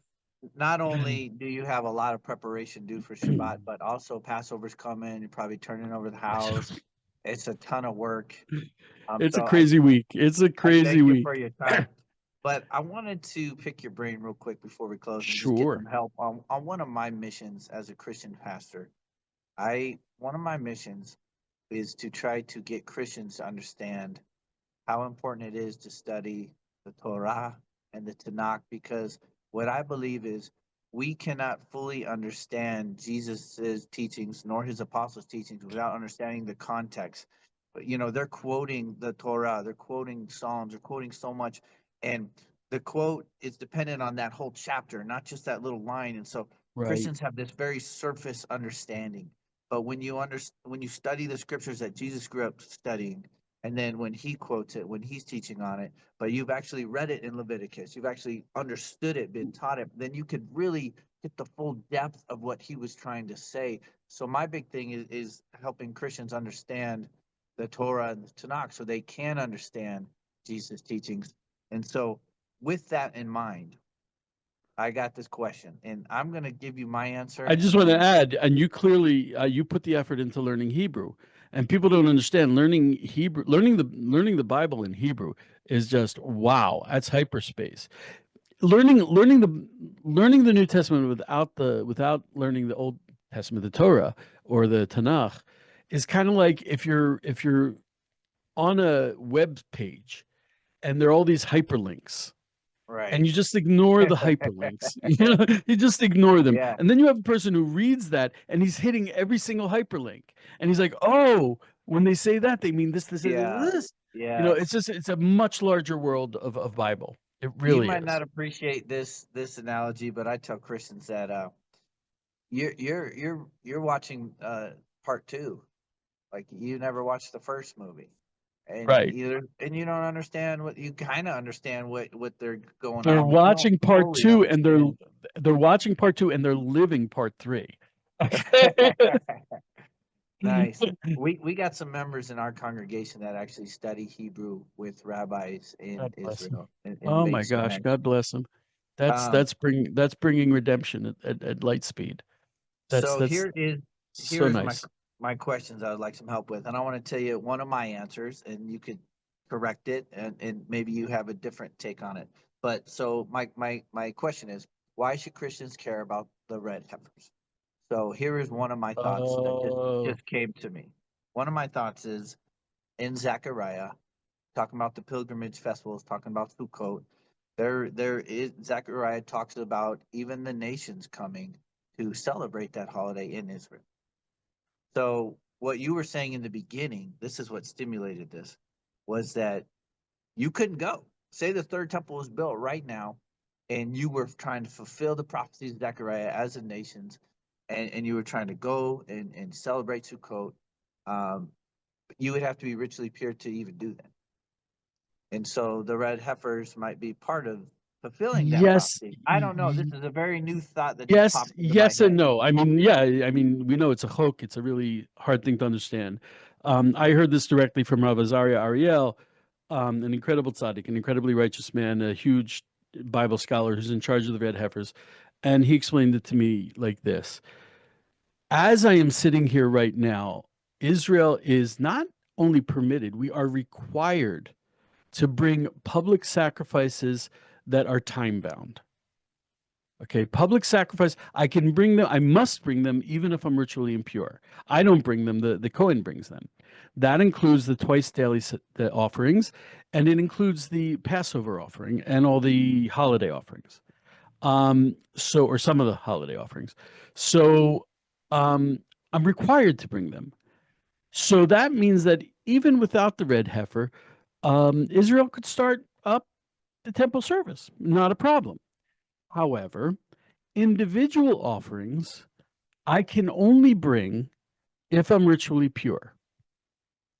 Not only do you have a lot of preparation due for Shabbat, but also Passover's coming. You're probably turning over the house. It's a ton of work. It's a So I crazy week. It's a I crazy thank you for week. your time. But I wanted to pick your brain real quick before we close and just get Sure. some help on one of my missions as a Christian pastor. One of my missions is to try to get Christians to understand how important it is to study the Torah and the Tanakh, because what I believe is we cannot fully understand Jesus's teachings nor his apostles' teachings without understanding the context. But they're quoting the Torah, they're quoting Psalms, they're quoting so much, and the quote is dependent on that whole chapter, not just that little line. And so Right. Christians have this very surface understanding. But when you study the scriptures that Jesus grew up studying, and then when he quotes it, when he's teaching on it, but you've actually read it in Leviticus, you've actually understood it, been taught it, then you could really get the full depth of what he was trying to say. So my big thing is helping Christians understand the Torah and the Tanakh so they can understand Jesus' teachings. And so with that in mind, I got this question, and I'm going to give you my I answer, just and want to then add, and you clearly you put the effort into learning Hebrew, and people don't understand learning Hebrew, learning the Bible in Hebrew is just wow. That's hyperspace. Learning the New Testament without learning the Old Testament, the Torah or the Tanakh, is kind of like if you're on a web page and there are all these hyperlinks and right. you just ignore the hyperlinks. You just ignore them. Yeah, And then you have a person who reads that and he's hitting every single hyperlink. And he's like, oh, when they say that, they mean this, this, this, yeah, this. yes. It's a much larger world of Bible. It You really might not is. appreciate this analogy, but I tell Christians that you're watching part two. Like you never watched the first movie. Right. And you don't understand what you kind of understand what they're going They're on, but you don't watching part fully two and understand. they're watching part two and they're living part three. Okay. Nice. We got some members in our congregation that actually study Hebrew with rabbis in God bless him. Israel and Oh make my some gosh, mention. God bless him. That's Um, that's bring that's bringing redemption at light speed. That's so that's here so is nice. my questions I would like some help with, and I want to tell you one of my answers, and you could correct it, and maybe you have a different take on it. But so my question is, why should Christians care about the red heifers? So here is one of my thoughts that Oh, just came to me. One of my thoughts is in Zechariah, talking about the pilgrimage festivals, talking about Sukkot. There is Zechariah talks about even the nations coming to celebrate that holiday in Israel. So what you were saying in the beginning, this is what stimulated this, was that you couldn't go. Say the third temple was built right now, and you were trying to fulfill the prophecies of Zechariah as the nations, and you were trying to go and celebrate Sukkot. Um, you would have to be ritually pure to even do that. And so the red heifers might be part of fulfilling that yes. prophecy. I don't know. This is a very new thought that just Yes, popped into my yes and head. no. I mean, yeah, I mean, we know it's a chok. It's a really hard thing to understand. I heard this directly from Rav Azaria Ariel, an incredible tzaddik, an incredibly righteous man, a huge Bible scholar who's in charge of the red heifers. And he explained it to me like this. As I am sitting here right now, Israel is not only permitted, we are required to bring public sacrifices that are time bound. Okay, public sacrifice. I can bring them. I must bring them, even if I'm ritually impure. I don't bring them. The Kohen brings them. That includes the twice daily the offerings, and it includes the Passover offering and all the holiday offerings. So or some of the holiday offerings. So, I'm required to bring them. So that means that even without the red heifer, Israel could start up the temple service. Not a problem. However, individual offerings I can only bring if I'm ritually pure.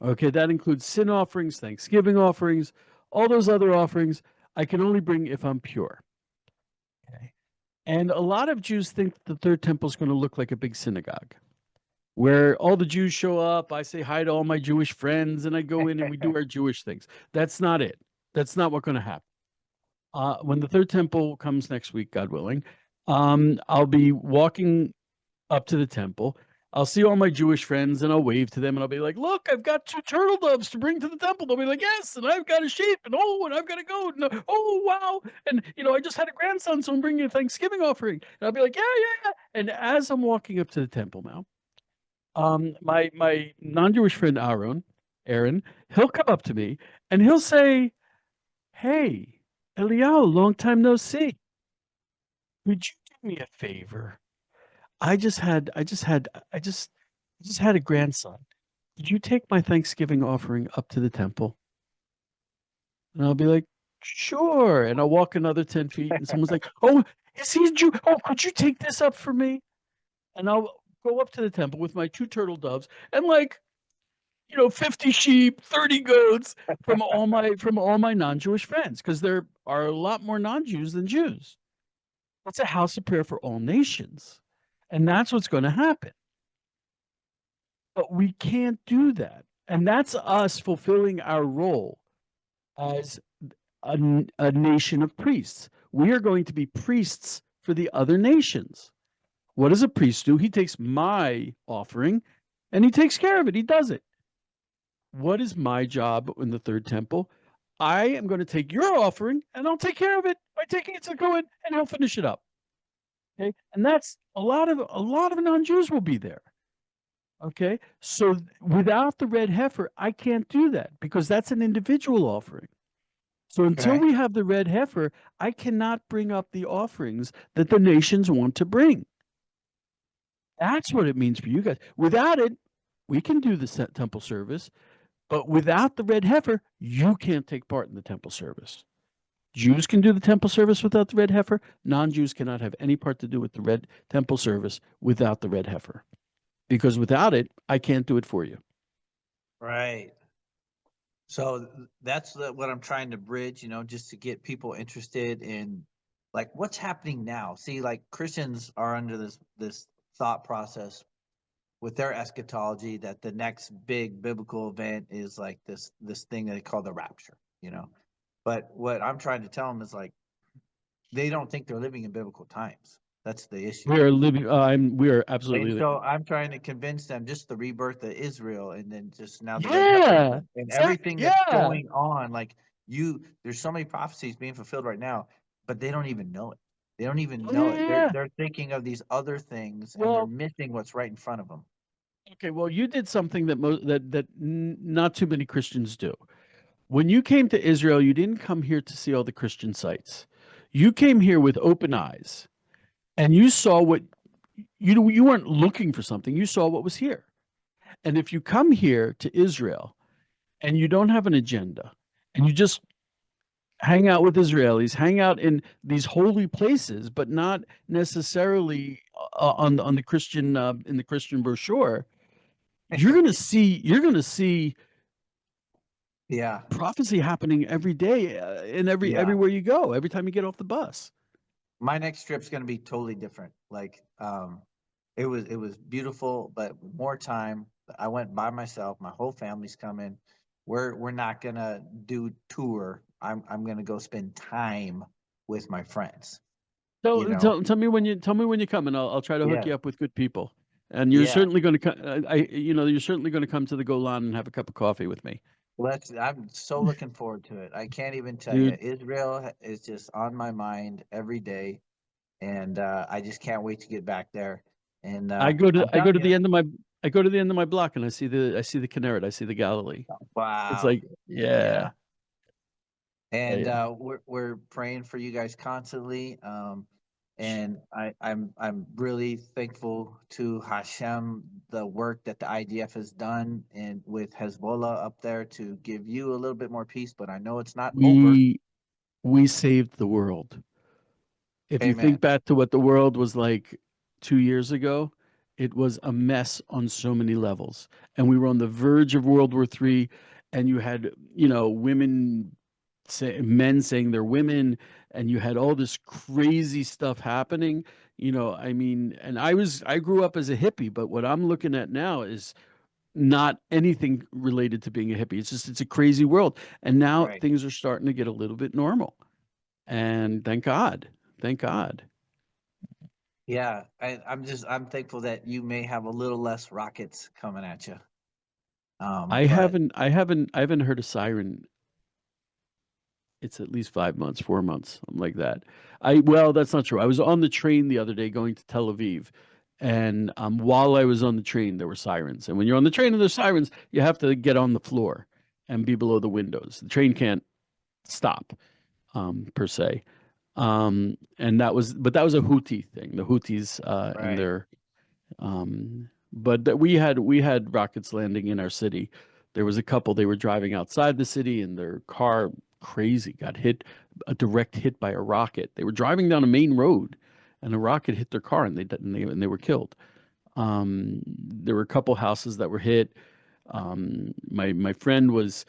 Okay, that includes sin offerings, Thanksgiving offerings, all those other offerings I can only bring if I'm pure. Okay. And a lot of Jews think that the third temple is going to look like a big synagogue where all the Jews show up. I say hi to all my Jewish friends and I go in and we do our Jewish things. That's not it. That's not what's going to happen. When the third temple comes next week, God willing, I'll be walking up to the temple. I'll see all my Jewish friends and I'll wave to them and I'll be like, look, I've got 2 turtle doves to bring to the temple. They'll be like, yes, and I've got a sheep, and oh, and I've got a goat, and oh, wow. And, I just had a grandson, so I'm bringing a Thanksgiving offering. And I'll be like, yeah, yeah, yeah. And as I'm walking up to the temple now, my non-Jewish friend Aaron, he'll come up to me and he'll say, hey, Eliyahu, long time no see. Would you do me a favor? I just had a grandson. Did you take my Thanksgiving offering up to the temple? And I'll be like, sure. And I'll walk another 10 feet and someone's like, oh, is he a Jew? Oh, could you take this up for me? And I'll go up to the temple with my 2 turtle doves and 50 sheep, 30 goats from all my non-Jewish friends, because there are a lot more non-Jews than Jews. It's a house of prayer for all nations. And that's what's going to happen. But we can't do that. And that's us fulfilling our role as a nation of priests. We are going to be priests for the other nations. What does a priest do? He takes my offering and he takes care of it. He does it. What is my job in the third temple? I am going to take your offering and I'll take care of it by taking it to Cohen and he'll finish it up. Okay. And that's a lot of non-Jews will be there. Okay. So without the red heifer, I can't do that because that's an individual offering. So until we have the red heifer, I cannot bring up the offerings that the nations want to bring. That's what it means for you guys. Without it, we can do the temple service, but without the red heifer, you can't take part in the temple service. Jews can do the temple service without the red heifer. Non-Jews cannot have any part to do with the red temple service without the red heifer. Because without it, I can't do it for you. Right. So that's what I'm trying to bridge, just to get people interested in like what's happening now. See, like Christians are under this thought process with their eschatology that the next big biblical event is like this thing that they call the rapture, But what I'm trying to tell them is like they don't think they're living in biblical times. That's the issue. We are living. We are absolutely. And so I'm trying to convince them just the rebirth of Israel, and then just now the yeah, and everything that's going on. Like there's so many prophecies being fulfilled right now, but they don't even know it. They don't even Oh, know yeah, it. yeah, They're yeah. they're thinking of these other things, and they're Well, missing what's right in front of them. okay, well, you did something not too many Christians do. When you came to Israel, you didn't come here to see all the Christian sites. You came here with open eyes, and you saw what you weren't looking for something. You saw what was here. And if you come here to Israel and you don't have an agenda, and you just hang out with Israelis, hang out in these holy places, but not necessarily on the Christian in the Christian brochure, you're gonna see Yeah. prophecy happening every day in Yeah. everywhere you go, every time you get off the bus. My next trip's gonna be totally different. Like, it was beautiful, but more time. I went by myself. My whole family's coming. We're not gonna do tour. I'm gonna go spend time with my friends. You So know. tell me when you come, and I'll try to hook Yeah. you up with good people. And you're Yeah. certainly going to come. You're certainly going to come to the Golan and have a cup of coffee with me, I'm so looking forward to it. I can't even tell you. dude. Israel is just on my mind every day, and I just can't wait to get back there. And I'm I go telling to you, the end of my I go to the end of my block, and I see the Kinneret, I see the Galilee. It's wow, like, yeah, yeah. And yeah. we're praying for you guys constantly. And I'm really thankful to Hashem, the work that the IDF has done and with Hezbollah up there to give you a little bit more peace. But I know it's not over. We we saved the world. If you Amen. think back to what the world was like 2 years ago, it was a mess on so many levels. And we were on the verge of World War III, and you had, men saying they're women, and you had all this crazy stuff happening. I mean, and I grew up as a hippie, but what I'm looking at now is not anything related to being a hippie. It's a crazy world. And now Right. things are starting to get a little bit normal. And thank God. Thank God. Yeah. I'm thankful that you may have a little less rockets coming at you. But I haven't heard a siren. It's at least 5 months, 4 months, something like that. Well, that's not true. I was on the train the other day going to Tel Aviv, and while I was on the train, there were sirens. And when you're on the train and there's sirens, you have to get on the floor and be below the windows. The train can't stop, per se. And but that was a Houthi thing. The Houthis and right. their but that we had rockets landing in our city. There was a couple, they were driving outside the city and their car crazy got hit, a direct hit by a rocket. They were driving down a main road and a rocket hit their car, and they were killed. There were a couple houses that were hit. My friend was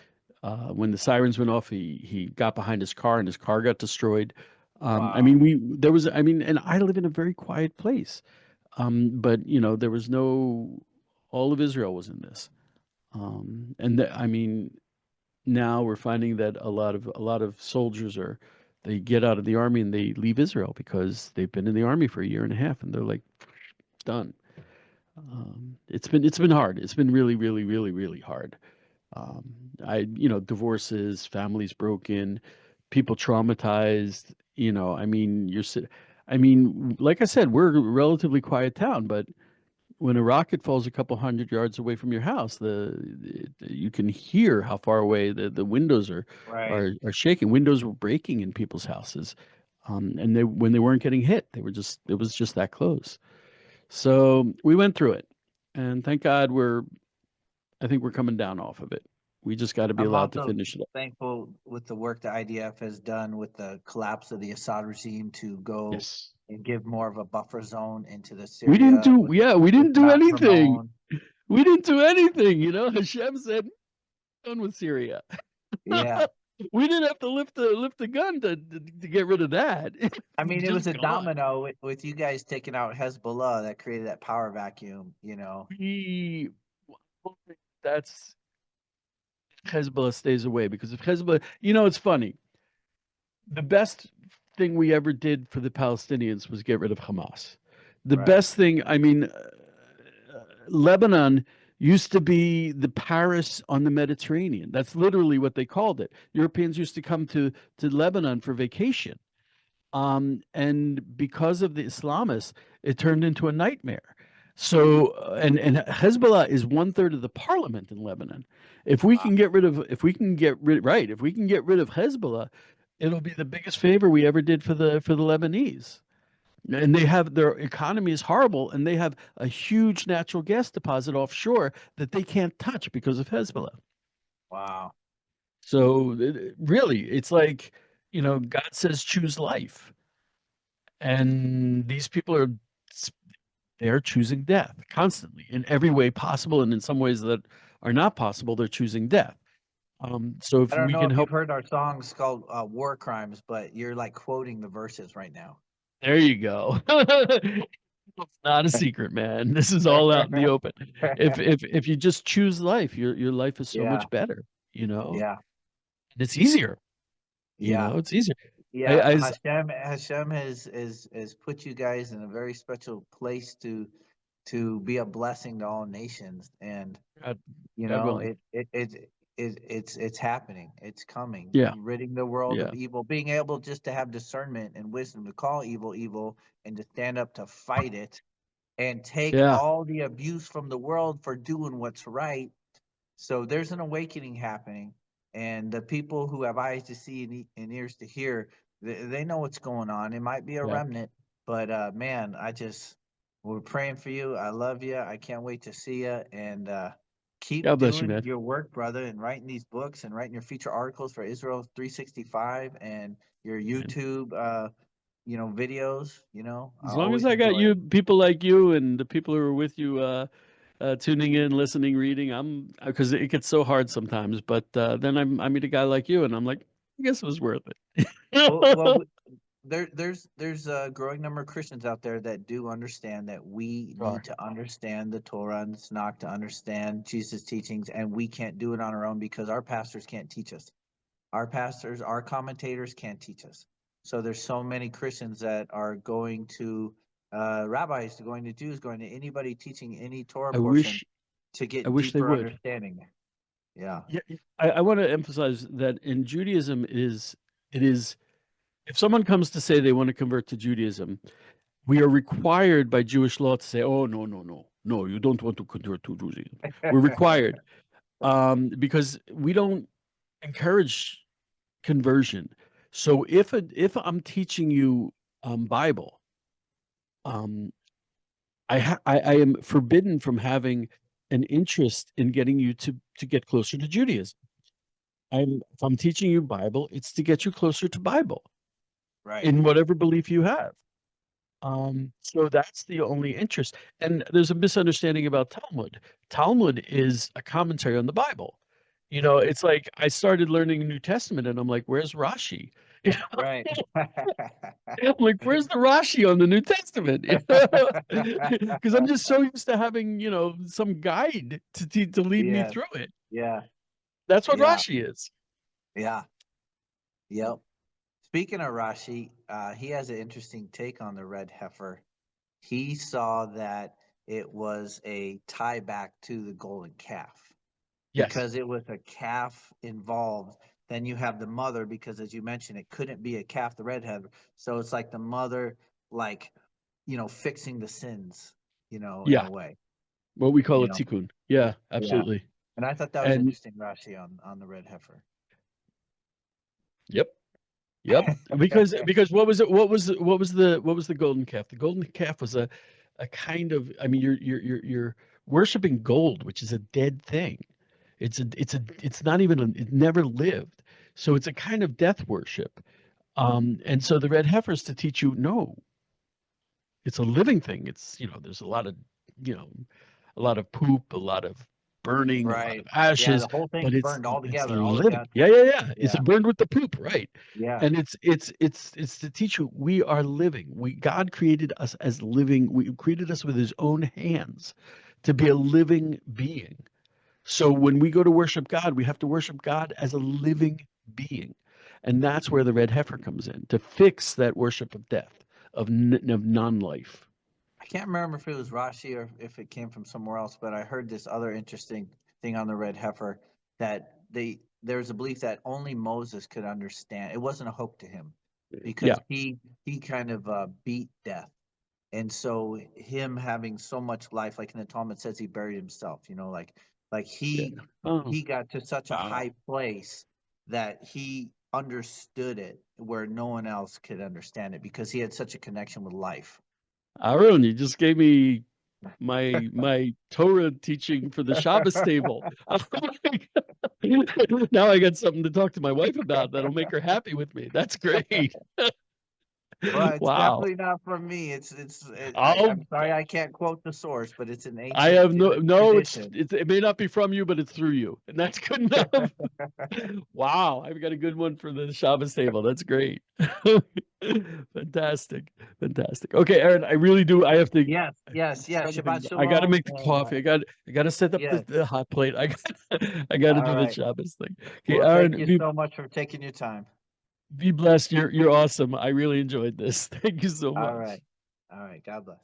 when the sirens went off, he got behind his car and his car got destroyed. I Wow. mean, and I live in a very quiet place. But there was no, all of Israel was in this. I mean, now we're finding that a lot of soldiers they get out of the army and they leave Israel because they've been in the army for a year and a half and they're like done. It's been hard. It's been really, really, really, really hard. Um, divorces, families broken, people traumatized. I mean, like I said, we're a relatively quiet town, but when a rocket falls a couple hundred yards away from your house, you can hear how far away the windows Right. are shaking. Windows were breaking in people's houses, and when they weren't getting hit, it was just that close. So we went through it, and thank God I think we're coming down off of it. We just got to be I'm allowed to also finish it up. thankful with the work the IDF has done with the collapse of the Assad regime to go Yes. and give more of a buffer zone into the We didn't Syria do, yeah, we with didn't do Mount anything. Hermon. We didn't do anything. Hashem said, done with Syria. Yeah. We didn't have to lift the gun to get rid of that. I It's mean, it was just a gone. domino with you guys taking out Hezbollah that created that power vacuum. We that's Hezbollah stays away because if Hezbollah, it's funny. The best thing we ever did for the Palestinians was get rid of Hamas. The Right. best thing, I mean, Lebanon used to be the Paris on the Mediterranean. That's literally what they called it. Europeans used to come to Lebanon for vacation. And because of the Islamists, it turned into a nightmare. So, and Hezbollah is one third of the parliament in Lebanon. Wow. If we can get rid, right, if we can get rid of Hezbollah, it'll be the biggest favor we ever did for the Lebanese. And they have their economy is horrible, and they have a huge natural gas deposit offshore that they can't touch because of Hezbollah. Wow. So really, it's like, God says choose life. And these people they're choosing death constantly in every way possible, and in some ways that are not possible, they're choosing death. So I if don't we know can if you've help, heard our songs called War Crimes, but you're like quoting the verses right now. there you go. It's not a secret, man. This is all out in the open. If you just choose life, your life is so Yeah. much better, you know, Yeah. and it's easier, Yeah. it's easier. I, Yeah. I Hashem has put you guys in a very special place to be a blessing to all nations. And God, you God know, willing. it's happening. It's coming. Yeah, Ridding the world yeah, of evil, being able just to have discernment and wisdom to call evil evil and to stand up to fight it and take yeah, all the abuse from the world for doing what's right. So there's an awakening happening, and the people who have eyes to see and ears to hear, they know what's going on. It might be a yeah. remnant, but man, we're praying for you. I love you. I can't wait to see you, and keep God bless you, doing man. your work, brother, and writing these books and writing your feature articles for Israel 365 and your Man. YouTube, videos. I As long as always I got enjoy you, them. people like you, and the people who are with you, tuning in, listening, reading, because it gets so hard sometimes. But then I meet a guy like you, and I'm like, I guess it was worth it. Well, there's a growing number of Christians out there that do understand that we need Sure. to understand the Torah and the Tanakh to understand Jesus' teachings, and we can't do it on our own because our pastors can't teach us. Our pastors, our commentators can't teach us. So there's so many Christians that are going to rabbis, going to Jews, going to anybody teaching any Torah I portion wish to I get wish they deeper would. understanding. Yeah, Yeah, I want to emphasize that in Judaism it is if someone comes to say they want to convert to Judaism, we are required by Jewish law to say, oh no, no, no, no, you don't want to convert to Judaism. We're required because we don't encourage conversion. So if I'm teaching you Bible, um, I am forbidden from having an interest in getting you to get closer to Judaism. If I'm teaching you Bible, it's to get you closer to Bible right, in whatever belief you have. So that's the only interest. And there's a misunderstanding about Talmud. Talmud is a commentary on the Bible. It's like I started learning the New Testament and I'm like, where's Rashi? right. I'm like, where's the Rashi on the New Testament? Because I'm just so used to having, some guide to lead me Yes, through it. yeah, That's what yeah, Rashi is. yeah, yep. Speaking of Rashi, he has an interesting take on the red heifer. He saw that it was a tie back to the golden calf Yes. because it was a calf involved. Then you have the mother because, as you mentioned, it couldn't be a calf, the red heifer. So it's like the mother, like fixing the sins, in Yeah. a way, What we call you a know. tikkun. Yeah, Yeah, absolutely. and I thought that was And interesting, Rashi, on the red heifer. yep. Yep. Because what was the golden calf? The golden calf was a kind of, I mean, you're worshiping gold, which is a dead thing. It's not even it never lived. So it's a kind of death worship. And so the red heifer is to teach you, no, it's a living thing. There's you know, a lot of poop, a lot of burning, a lot of Right. Yeah, ashes, the whole but thing's it's burned all it's together, all the living. cows. Yeah, yeah, yeah. It's Yeah. burned with the poop, right? Yeah. And it's to teach you we are living. God created us as living. We created us with his own hands to be a living being. So when we go to worship God, we have to worship God as a living being. And that's where the red heifer comes in to fix that worship of death, of non-life. I can't remember if it was Rashi or if it came from somewhere else, but I heard this other interesting thing on the red heifer that there's a belief that only Moses could understand. It wasn't a hope to him because he kind of beat death. And so him having so much life, like in the Talmud says he buried himself, like he got to such a high place that he understood it where no one else could understand it because he had such a connection with life. Aaron, you just gave me my Torah teaching for the Shabbos table. Now I got something to talk to my wife about that'll make her happy with me. That's great. Well, it's Wow. definitely not from me. Oh, I'm sorry I can't quote the source, but it's an I ancient have no, tradition. it may not be from you, but it's through you. And that's good enough. Wow, I've got a good one for the Shabbos table. That's great. Fantastic. Fantastic. Okay, Aaron, I really do. I have to Yes. Shabbat I got to shalom. make the coffee. I got to set up Yes. the hot plate. I got to All do the right. Shabbos thing. Okay, Well, thank you Aaron, so much for taking your time. be blessed. You're awesome. I really enjoyed this. Thank you so All much. right. All right. God bless.